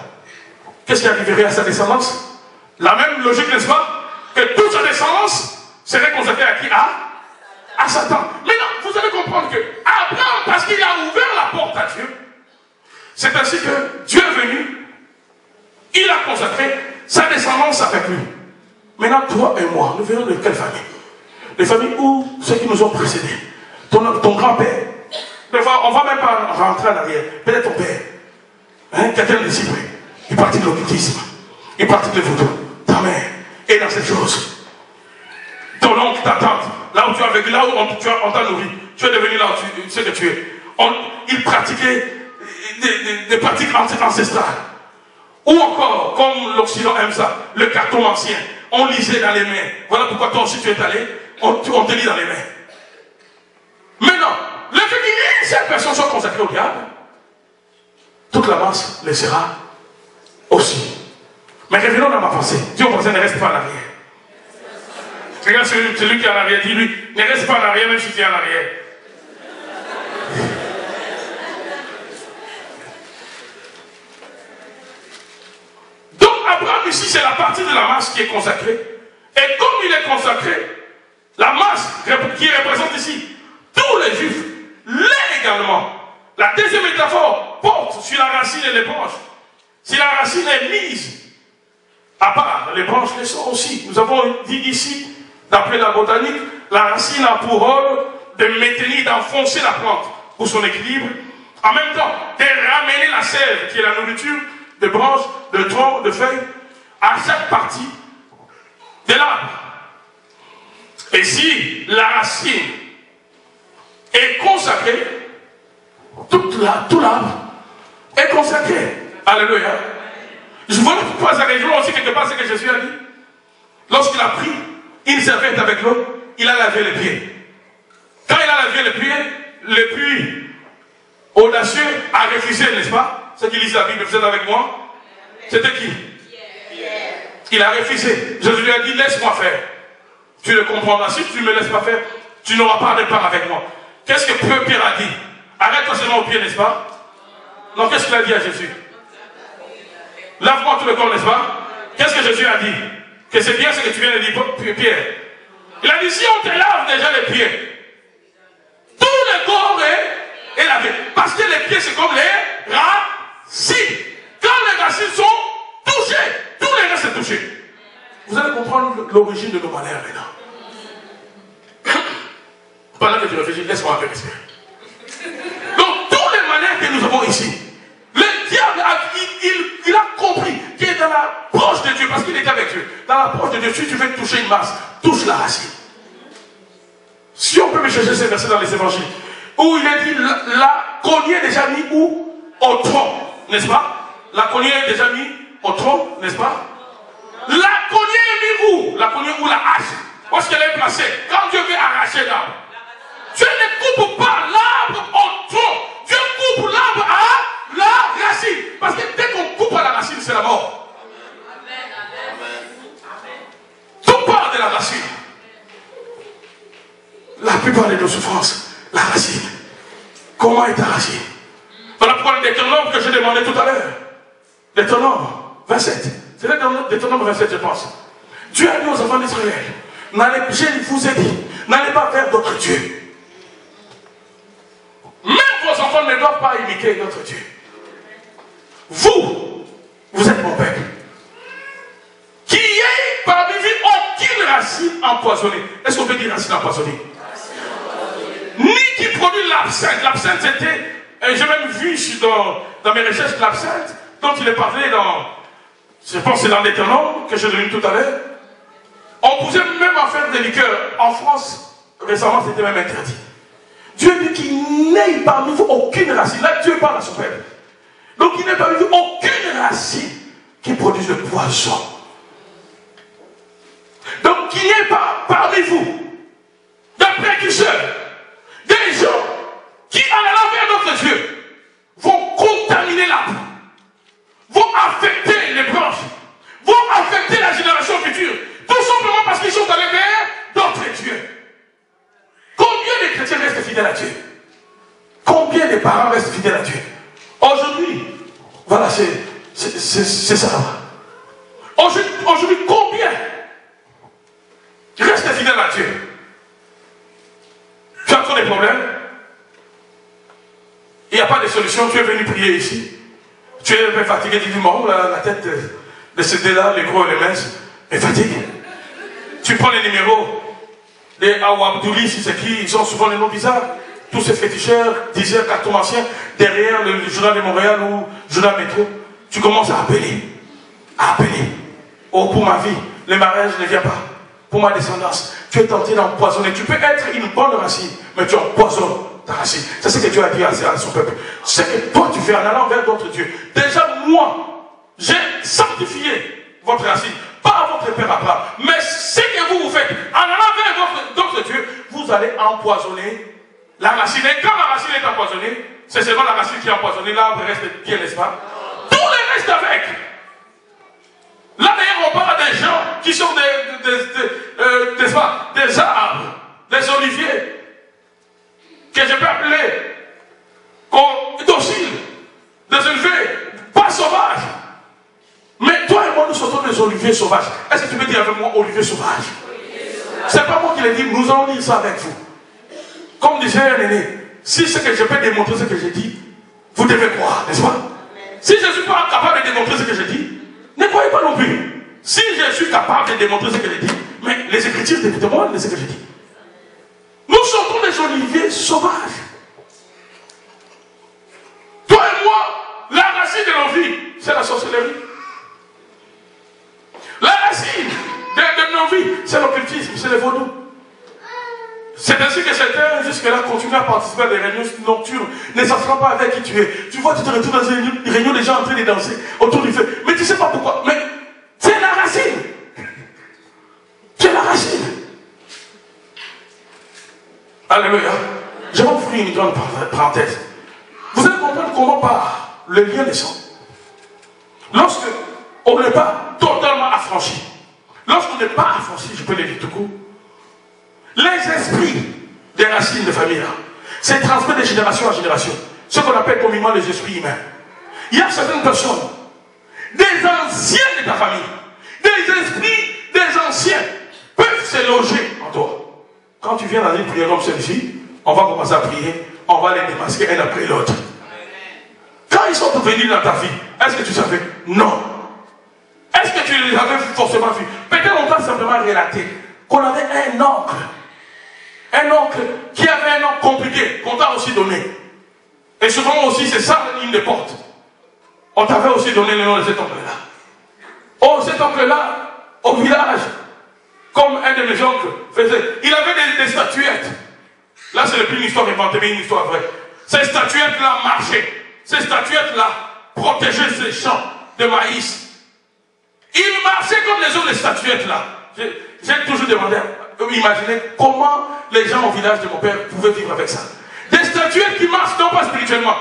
qu'est-ce qui arriverait à sa descendance? La même logique, n'est-ce pas? Que toute sa descendance serait consacrée à qui? À Satan. Maintenant, vous allez comprendre que Abraham, parce qu'il a ouvert la porte à Dieu, c'est ainsi que Dieu est venu, il a consacré, sa descendance, ça ne fait plus. Maintenant, toi et moi, nous venons de quelle famille? Les familles où ceux qui nous ont précédés. Ton grand-père. Des fois, on ne va même pas rentrer en arrière. Peut-être ton père. Hein, quelqu'un de disciple. Il pratique l'occultisme. Il pratique le vaudou. Ta mère est dans cette chose. Ton oncle, ta tante, là où tu as vécu, là où on t'a nourri, tu es devenu là où tu sais que tu es. Il pratiquait des pratiques ancestrales. Ou encore, comme l'Occident aime ça, le carton ancien. On lisait dans les mains. Voilà pourquoi toi aussi tu es allé, on te lit dans les mains. Maintenant, le fait qu'une seule personne soit consacrée au diable, toute la masse le sera aussi. Mais revenons dans ma pensée. Dis au voisin, ne reste pas en arrière. Regarde celui qui est en arrière, dis-lui, ne reste pas en arrière même si tu es en arrière. Donc Abraham ici, c'est la partie de la masse qui est consacrée. Et comme il est consacré, la masse qui représente ici tous les juifs, l'est également. La deuxième métaphore porte sur la racine et les branches. Si la racine est mise à part, les branches les sont aussi. Nous avons dit ici, d'après la botanique, la racine a pour rôle de maintenir, d'enfoncer la plante pour son équilibre. En même temps, de ramener la sève, qui est la nourriture, de branches, de troncs, de feuilles, à chaque partie de l'arbre. Et si la racine est consacrée, tout l'arbre est consacré. Alléluia. Je vois pourquoi ça rejoint aussi quelque part ce que Jésus a dit. Lorsqu'il a pris une serviette avec l'eau, il a lavé les pieds. Quand il a lavé les pieds, le plus audacieux a refusé, n'est-ce pas? Ceux qui lisent la Bible, vous êtes avec moi? C'était qui? Il a refusé. Jésus lui a dit, laisse-moi faire. Tu le comprendras. Si tu ne me laisses pas faire, tu n'auras pas de part avec moi. Qu'est-ce que Pierre a dit? Arrête-toi seulement au pied, n'est-ce pas? Non, qu'est-ce qu'il a dit à Jésus? Lave-moi tout le corps, n'est-ce pas? Qu'est-ce que Jésus a dit? Que c'est bien ce que tu viens de dire, Pierre. Il a dit, si on te lave déjà les pieds, tout le corps est lavé. Parce que les pieds, c'est comme les racines. Quand les racines sont touchées, tout le reste est touché. Vous allez comprendre l'origine de nos malheurs maintenant. Pendant que tu réfléchis, laisse-moi un peu respirer. Donc, tous les malheurs que nous avons ici, le diable, il a compris qu'il est dans la poche de Dieu, parce qu'il était avec Dieu. Dans la poche de Dieu, si tu veux toucher une masse, touche la racine. Si on peut me chercher ces versets dans les évangiles, où il est dit, la cognée est déjà mise où? Au tronc, n'est-ce pas? La cognée est déjà mise au tronc, n'est-ce pas? La cognée est mise où? La cognée ou la hache? Où est-ce qu'elle est placée? Quand Dieu veut arracher l'arbre, Dieu ne coupe pas l'arbre au tronc. Dieu coupe l'arbre à la racine. Parce que dès qu'on coupe à la racine, c'est la mort. Tout part de la racine. La plupart de nos souffrances, la racine. Comment est ta racine? Voilà pourquoi le Deutéronome que j'ai demandé tout à l'heure. Deutéronome 27. C'est Deutéronome 27, je pense. Dieu a dit aux enfants d'Israël, je vous ai dit, n'allez pas faire d'autres dieux. Même vos enfants ne doivent pas imiter notre Dieu. Vous êtes mon peuple. Qui est parmi vous aucune racine empoisonnée. Est-ce qu'on peut dire racine empoisonnée? Ni qui produit l'absinthe. L'absinthe c'était, j'ai même vu dans mes recherches l'absinthe, dont il est parlé dans, je pense que c'est dans l'Éternel que j'ai lu tout à l'heure. On pouvait même en faire des liqueurs. En France, récemment, c'était même interdit. Dieu dit qu'il n'ait parmi vous aucune racine. Là, Dieu parle à son peuple. Donc, il n'est parmi vous aucune racine qui produise le poison. Donc, qu'il n'y ait pas parmi vous des précurseurs, des gens qui, en allant vers notre Dieu, vont contaminer l'arbre, vont affecter les branches, vont affecter la génération future, tout simplement parce qu'ils sont allés vers d'autres dieux. Combien de chrétiens restent fidèles à Dieu? Combien de parents restent fidèles à Dieu? Aujourd'hui, voilà, c'est ça. Aujourd'hui, combien restent fidèles à Dieu? Tu as encore des problèmes? Il n'y a pas de solution. Tu es venu prier ici. Tu es un peu fatigué, tu dis, la tête, les CD-là, les gros et les minces, et fatigue. Tu prends les numéros, les Awabdouli, si c'est qui, ils ont souvent des noms bizarres. Tous ces féticheurs, diseurs, cartomanciens, derrière le journal de Montréal ou le journal Métro, tu commences à appeler. Oh, pour ma vie, le mariage ne vient pas. Pour ma descendance, tu es tenté d'empoisonner. Tu peux être une bonne racine, mais tu empoisonnes ta racine. C'est ce que Dieu a dit à son peuple. C'est que toi tu fais en allant vers d'autres dieux. Déjà, moi, j'ai sanctifié votre racine. Pas votre père Abraham. Mais ce que vous faites, en allant vers d'autres dieux, vous allez empoisonner la racine. Et quand la racine est empoisonnée, c'est seulement la racine qui est empoisonnée. L'arbre reste bien, n'est-ce pas? Tout le reste avec. Là d'ailleurs on parle des gens qui sont des arbres, des oliviers, que je peux appeler dociles, des oliviers, pas sauvages. Mais toi et moi nous sommes des oliviers sauvages. Est-ce que tu peux dire avec moi olivier sauvage? C'est pas moi qui l'ai dit, nous allons dire ça avec vous. Comme disait un aîné, si ce que je peux démontrer ce que j'ai dit, vous devez croire, n'est-ce pas? Si je ne suis pas capable de démontrer ce que j'ai dit, ne croyez pas non plus. Si je suis capable de démontrer ce que j'ai dit, mais les Écritures témoignent de ce que j'ai dit. Nous sommes des oliviers sauvages. Toi et moi, la racine de nos vies, c'est la sorcellerie. La racine de nos vies, c'est l'occultisme, c'est le vaudou. C'est ainsi que certains, jusque-là, continuent à participer à des réunions nocturnes, ne sachant pas avec qui tu es. Tu vois, tu te retrouves dans une réunion, des gens en train de danser autour du feu. Mais tu ne sais pas pourquoi. Mais c'est la racine. C'est la racine. Alléluia. Je vais vous ouvrir une grande parenthèse. Vous allez comprendre comment par le lien des sangs. Lorsque on n'est pas totalement affranchi, lorsqu'on n'est pas affranchi, je peux le dire tout court, les esprits des racines de famille là, c'est transmis de génération en génération. Ce qu'on appelle communément les esprits humains. Il y a certaines personnes, des anciens de ta famille, des esprits des anciens, peuvent se loger en toi. Quand tu viens dans une prière comme celle-ci, on va commencer à prier, on va les démasquer un après l'autre. Quand ils sont venus dans ta vie, est-ce que tu savais? Non. Est-ce que tu les avais forcément vus? Peut-être on t'a simplement relaté qu'on avait un oncle qui avait un nom compliqué, qu'on t'a aussi donné. Et souvent aussi, c'est ça la ligne de porte. On t'avait aussi donné le nom de cet oncle-là. Oh, cet oncle-là, au village, comme un de mes oncles faisait, il avait des statuettes. Là, c'est plus une histoire inventée, mais une histoire vraie. Ces statuettes-là marchaient. Ces statuettes-là protégeaient ces champs de maïs. Il marchait comme les autres statuettes-là. J'ai toujours demandé, imaginez comment les gens au village de mon père pouvaient vivre avec ça. Des statuettes qui marchent, non pas spirituellement,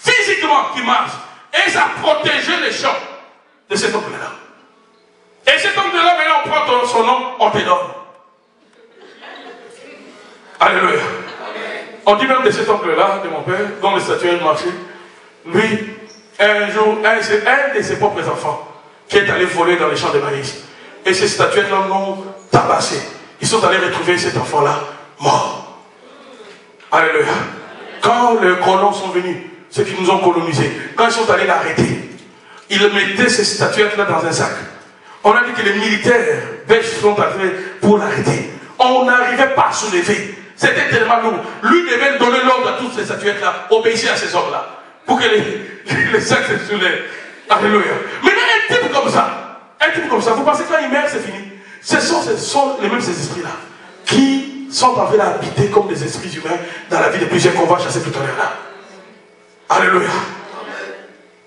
physiquement qui marchent. Et ça protégeait les champs de cet oncle-là. Et cet oncle-là, maintenant on prend son nom, on te donne. Alléluia. On dit même de cet oncle-là, de mon père, dont les statuettes marchaient, lui, un jour, c'est un de ses propres enfants qui est allé voler dans les champs de maïs. Et ces statuettes-là l'ont tabassé. Ils sont allés retrouver cet enfant-là mort. Alléluia. Quand les colons sont venus, ceux qui nous ont colonisés, quand ils sont allés l'arrêter, ils mettaient ces statuettes-là dans un sac. On a dit que les militaires belges sont arrivés pour l'arrêter. On n'arrivait pas à soulever. C'était tellement lourd. Lui devait donner l'ordre à toutes ces statuettes-là, obéir à ces hommes-là, pour que les sacs se soulèvent. Alléluia. Maintenant, un type comme ça, vous pensez que quand il meurt, c'est fini? Ce sont les mêmes ces esprits-là qui sont en train d'habiter comme des esprits humains dans la vie de plusieurs qu'on va chasser tout à l'heure là. Alléluia.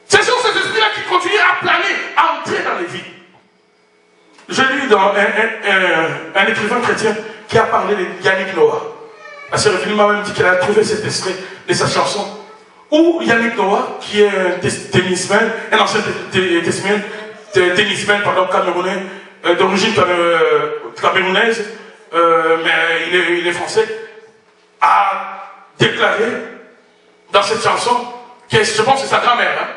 Ce sont ces esprits-là qui continuent à planer, à entrer dans les vies. J'ai lu dans un écrivain chrétien qui a parlé de Yannick Noah. La sœur Evelyne m'a même dit qu'elle a trouvé cet extrait de sa chanson où Yannick Noah, qui est un tennisman, un ancien tennisman, camerounais, d'origine camerounaise, mais il est français, a déclaré dans cette chanson que je pense que c'est sa grand-mère, hein,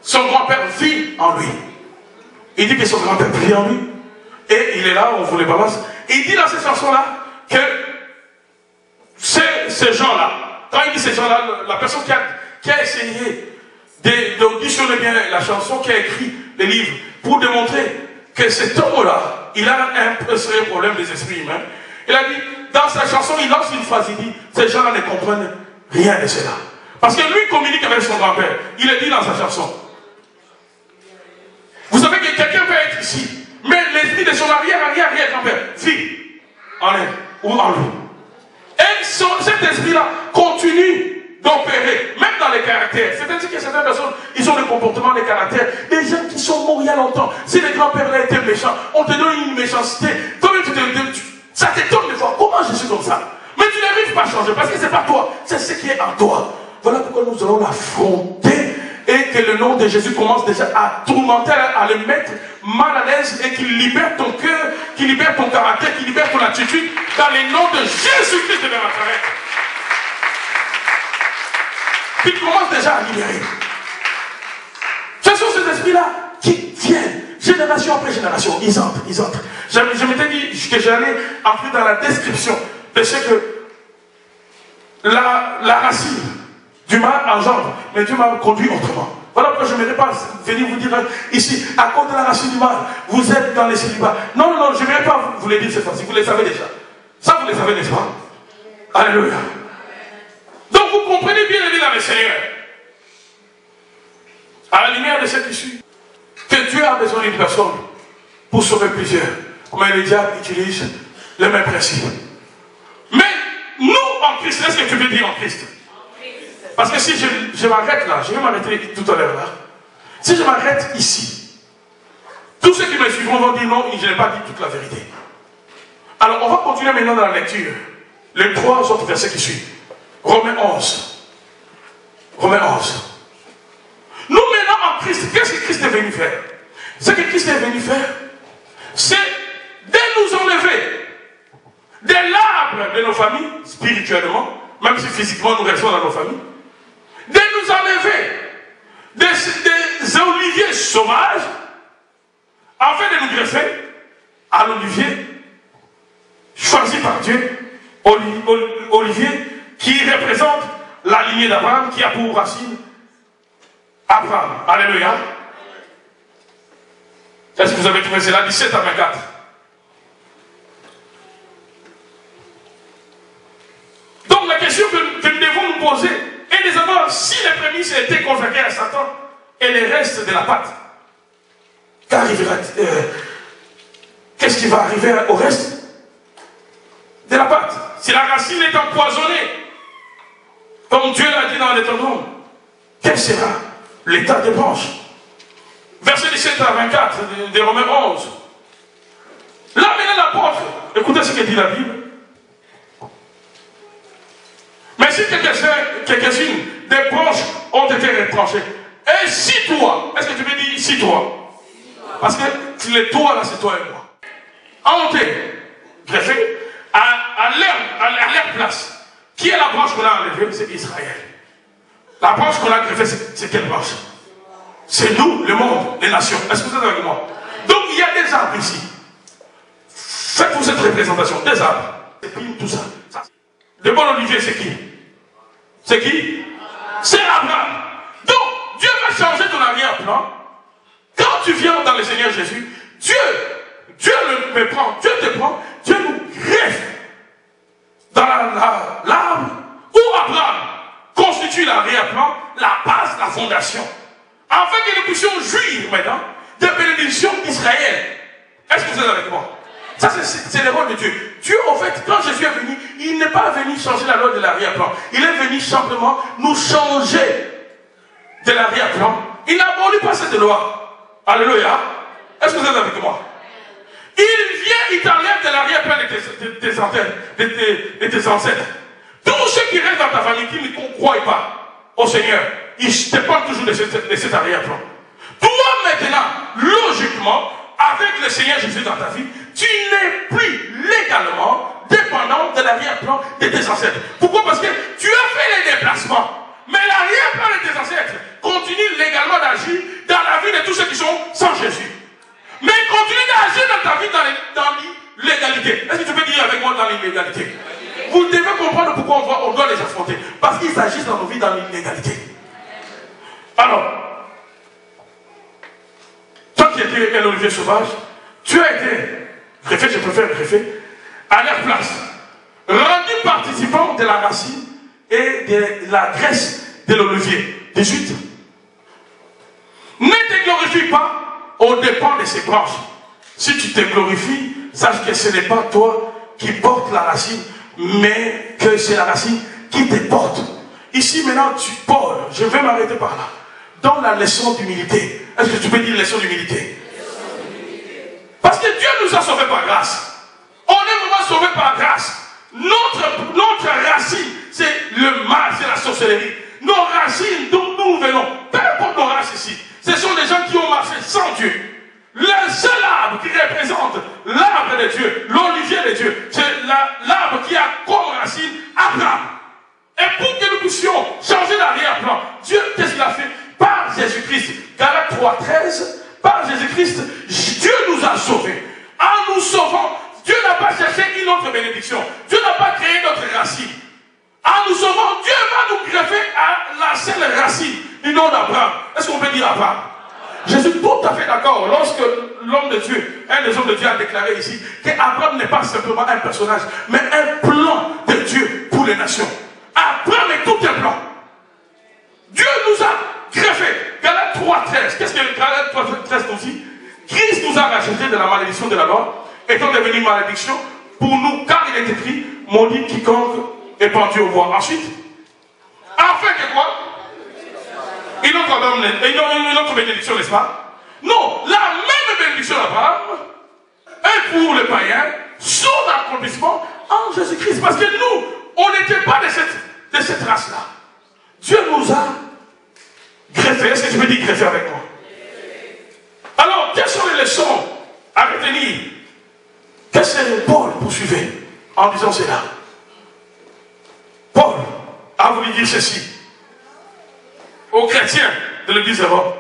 son grand-père vit en lui. Il dit que son grand-père vit en lui. Et il est là, on vous les balance. Et il dit dans cette chanson-là que ces gens-là, quand il dit ces gens-là, la personne qui a essayé d'auditionner bien la chanson, qui a écrit les livres, pour démontrer que cet homme-là, il a un sérieux problème des esprits humains. Il a dit, dans sa chanson, il lance une phrase, il dit, ces gens-là ne comprennent rien de cela. Parce que lui communique avec son grand-père. Il a dit dans sa chanson. Vous savez que quelqu'un peut être ici, mais l'esprit de son arrière-grand-père vit en elle ou en lui. Et cet esprit-là continue d'opérer, même dans les caractères. C'est-à-dire que certaines personnes, ils ont des comportements, des caractères, des gens qui sont morts il y a longtemps. Si les grands-pères-là étaient méchants, on te donne une méchanceté. Ça t'étonne de voir comment je suis comme ça. Mais tu n'arrives pas à changer parce que ce n'est pas toi, c'est ce qui est en toi. Voilà pourquoi nous allons l'affronter et que le nom de Jésus commence déjà à tourmenter, à le mettre mal à l'aise et qu'il libère ton cœur, qu'il libère ton caractère, qu'il libère ton attitude dans le nom de Jésus-Christ de Nazareth. Qu'il commence déjà à libérer. Ce sont ces esprits-là qui viennent, génération après génération, ils entrent. Je m'étais dit que j'allais entrer dans la description de ce que la racine du mal engendre, mais Dieu m'a conduit autrement. Voilà pourquoi je n'aimerais pas venir vous dire ici, à cause de la racine du mal, vous êtes dans les célibats. Non, je ne vais pas vous le dire cette fois-ci, vous le savez déjà. Ça, vous le savez, n'est-ce pas? Alléluia. Donc vous comprenez bien le dans le Seigneur. À la lumière de cette issue, que Dieu a besoin d'une personne pour sauver plusieurs. Mais le diable utilise le même principe. Mais nous, en Christ, est-ce que tu veux dire en Christ? Parce que si je m'arrête là, je vais m'arrêter tout à l'heure là. Si je m'arrête ici, tous ceux qui me suivront vont dire non, je n'ai pas dit toute la vérité. Alors on va continuer maintenant dans la lecture. Les 3 autres versets qui suivent. Romains 11. Romains 11. Nous maintenant en Christ, qu'est-ce que Christ est venu faire? Ce que Christ est venu faire, c'est de nous enlever de l'arbre de nos familles, spirituellement, même si physiquement nous restons dans nos familles, de nous enlever des oliviers sauvages, afin de nous greffer à l'olivier choisi par Dieu, olivier qui représente la lignée d'Abraham, qui a pour racine Abraham. Alléluia. Est-ce que vous avez trouvé cela? 17 à 24. Donc la question que nous devons nous poser est de savoir si les prémices étaient consacrées à Satan et les restes de la pâte. Qu'est-ce qui va arriver au reste de la pâte? Si la racine est empoisonnée, comme Dieu l'a dit dans l'Éternel, quel sera l'état des branches? Verset 17 à 24 de Romains 11. Là maintenant l'apôtre, écoutez ce que dit la Bible. Mais si quelques-unes des branches ont été retranchées, et si toi, est-ce que tu veux dire si toi? Parce que les toi là, c'est toi et moi. Ont été greffés à leur place. Qui est la branche qu'on a enlevée? C'est Israël. La branche qu'on a greffée, c'est quelle branche? C'est nous, le monde, les nations. Est-ce que vous êtes avec moi? Donc il y a des arbres ici. Faites-vous cette représentation. Des arbres. Et tout ça. Le bon olivier, c'est qui? C'est qui? C'est Abraham. Donc Dieu va changer ton arrière-plan. Quand tu viens dans le Seigneur Jésus, Dieu me prend, Dieu te prend, Dieu nous greffe dans l'arbre où Abraham constitue l'arrière-plan, la base, la fondation. Afin que nous puissions jouir maintenant des bénédictions d'Israël. Est-ce que vous êtes avec moi? Ça, c'est le rôle de Dieu. Dieu, en fait, quand Jésus est venu, il n'est pas venu changer la loi de l'arrière-plan. Il est venu simplement nous changer de l'arrière-plan. Il n'abolit pas cette loi. Alléluia. Est-ce que vous êtes avec moi? Il vient, il t'enlève de l'arrière-plan de tes ancêtres. Tous ceux qui restent dans ta famille, qui ne croient pas au Seigneur, ils dépendent toujours de cet arrière-plan. Toi maintenant, logiquement, avec le Seigneur Jésus dans ta vie, tu n'es plus légalement dépendant de l'arrière-plan de tes ancêtres. Pourquoi? Parce que tu as fait les déplacements. Mais l'arrière-plan de tes ancêtres continue légalement d'agir dans la vie de tous ceux qui sont sans Jésus. Mais continue d'agir dans ta vie dans l'illégalité. Est-ce que tu peux dire avec moi dans l'illégalité? Vous devez comprendre pourquoi on doit les affronter. Parce qu'ils agissent dans nos vies dans l'illégalité. Alors, toi qui qui était un olivier sauvage, tu as été greffé, je préfère greffé, à leur place, rendu participant de la racine et de la graisse de l'olivier. 18. Ne te glorifie pas au dépens de ses branches. Si tu te glorifies, sache que ce n'est pas toi qui portes la racine, mais que c'est la racine qui te porte. Ici maintenant, Paul, je vais m'arrêter par là. Dans la leçon d'humilité. Est-ce que tu peux dire leçon d'humilité? Parce que Dieu nous a sauvés par grâce. On est vraiment sauvés par grâce. Notre racine, c'est le mal, c'est la sorcellerie. Nos racines, d'où nous venons, peu importe nos races ici, ce sont des gens qui ont marché sans Dieu. Le seul arbre qui représente l'arbre de Dieu, l'olivier de Dieu, c'est l'arbre qui a comme racine Abraham. Et pour que nous puissions changer d'arrière-plan, Dieu, qu'est-ce qu'il a fait? Par Jésus-Christ, Galates 3:13, par Jésus-Christ, Dieu nous a sauvés. En nous sauvant, Dieu n'a pas cherché une autre bénédiction. Dieu n'a pas créé notre racine. En nous sauvant, Dieu va nous greffer à la seule racine du nom d'Abraham. Est-ce qu'on peut dire Abraham? Je suis tout à fait d'accord lorsque l'homme de Dieu, un des hommes de Dieu a déclaré ici qu'Abraham n'est pas simplement un personnage, mais un plan de Dieu pour les nations. Abraham est tout un plan. Dieu nous a greffés. Galates 3:13. Qu'est-ce que Galates 3:13 nous dit? Christ nous a rachetés de la malédiction de la loi, étant devenu malédiction pour nous, car il est écrit, maudit quiconque est pendu au bois. Ensuite, afin que quoi? Une autre bénédiction, n'est-ce pas? Non, la même bénédiction d'Abraham est pour les païens, son accomplissement en Jésus-Christ. Parce que nous, on n'était pas de cette race-là. Dieu nous a greffés. Est-ce que tu peux dire greffés avec moi? Alors, quelles sont les leçons à retenir? Qu'est-ce que Paul poursuivait en disant cela? Paul a voulu dire ceci aux chrétiens de l'église de Rome.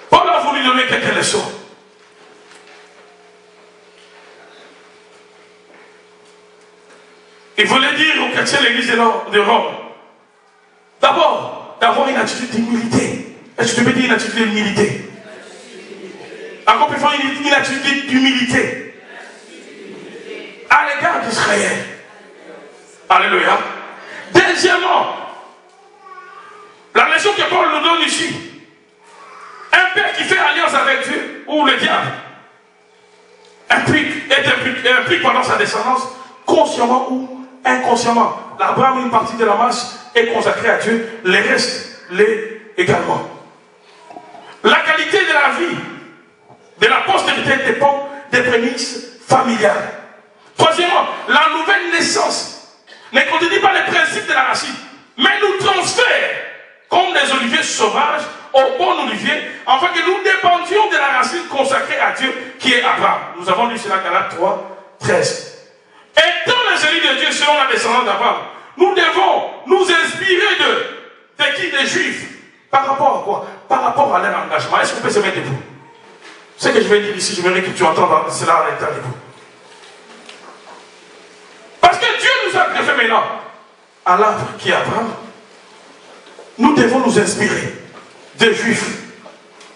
Paul a voulu donner quelques leçons. Il voulait dire aux chrétiens de l'église de Rome, d'abord, d'avoir une attitude d'humilité. Est-ce que tu peux dire une attitude d'humilité? Encore plus fort, une attitude d'humilité à l'égard d'Israël. Alléluia. Deuxièmement, la leçon que Paul nous donne ici, un père qui fait alliance avec Dieu ou le diable implique pendant sa descendance, consciemment ou inconsciemment. L'Abraham, une partie de la masse est consacrée à Dieu, les restes l'est également. La qualité de la vie de la postérité dépend des prémices familiales. Troisièmement, la nouvelle naissance ne contredit pas les principes de la racine, mais nous transfère comme des oliviers sauvages au bon olivier, afin que nous dépendions de la racine consacrée à Dieu qui est Abraham. Nous avons lu cela dans Galates 3:13. Étant les élus de Dieu selon la descendance d'Abraham, nous devons nous inspirer de qui? Des Juifs. Par rapport à quoi? Par rapport à leur engagement. Est-ce qu'on peut se mettre debout? Ce que je vais dire ici, je voudrais que tu entends cela à l'intérieur de vous. Parce que Dieu nous a greffé maintenant à l'arbre qui est Abraham. Nous devons nous inspirer des Juifs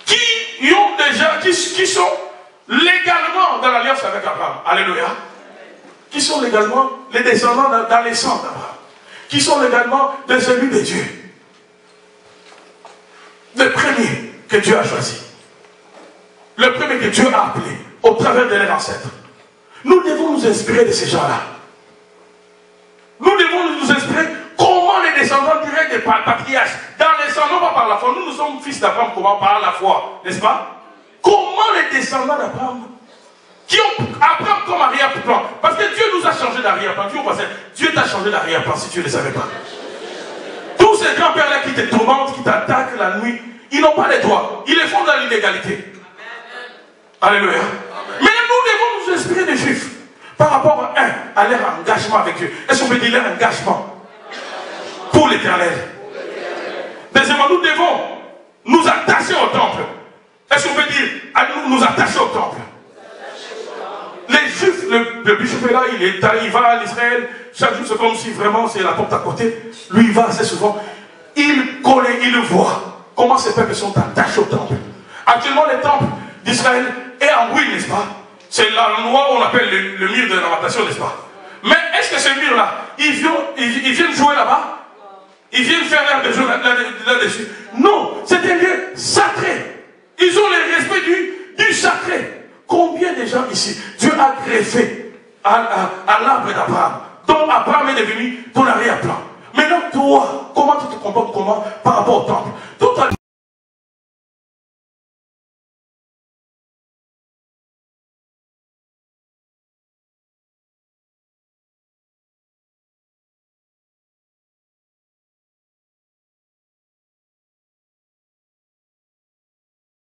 qui sont légalement dans l'alliance avec Abraham. Alléluia. Qui sont légalement les descendants dans les sangs d'Abraham. Qui sont légalement des élus de Dieu. Le premier que Dieu a choisi. Le premier que Dieu a appelé au travers de leurs ancêtres. Nous devons nous inspirer de ces gens-là. Nous devons nous inspirer comment les descendants directs des patriarches, dans les sangs, non pas par la foi, nous sommes fils d'Abraham, comment? Par la foi, n'est-ce pas? Comment les descendants d'Abraham, qui ont Abraham comme arrière-plan, parce que Dieu nous a changé d'arrière-plan, Dieu t'a changé d'arrière-plan si tu ne le savais pas. Tous ces grands-pères-là qui te tourmentent, qui t'attaquent la nuit, ils n'ont pas les droits, ils les font dans l'illégalité. Alléluia. Mais nous devons nous inspirer des Juifs par rapport à leur engagement avec Dieu. Est-ce qu'on peut dire leur engagement pour l'Éternel? Deuxièmement, nous devons nous attacher au temple. Est-ce qu'on peut dire nous attacher au temple? Les Juifs le bishop est là, il va à l'Israël. Chaque jour, c'est comme si vraiment c'est la porte à côté. Lui, il va assez souvent. Il connaît, il voit comment ces peuples sont attachés au temple. Actuellement, le temple d'Israël est en ruine, n'est-ce pas? C'est l'endroit où on appelle le mur de lamentation, n'est-ce pas? Mais est-ce que ce mur-là, ils viennent jouer là-bas? Ils viennent faire l'air de jeu là-dessus? Non, c'est un lieu sacré. Ils ont le respect du sacré. Combien de gens ici, Dieu a greffé à l'arbre d'Abraham, dont Abraham est devenu ton arrière-plan. Maintenant, toi, comment tu te comportes par rapport au temple?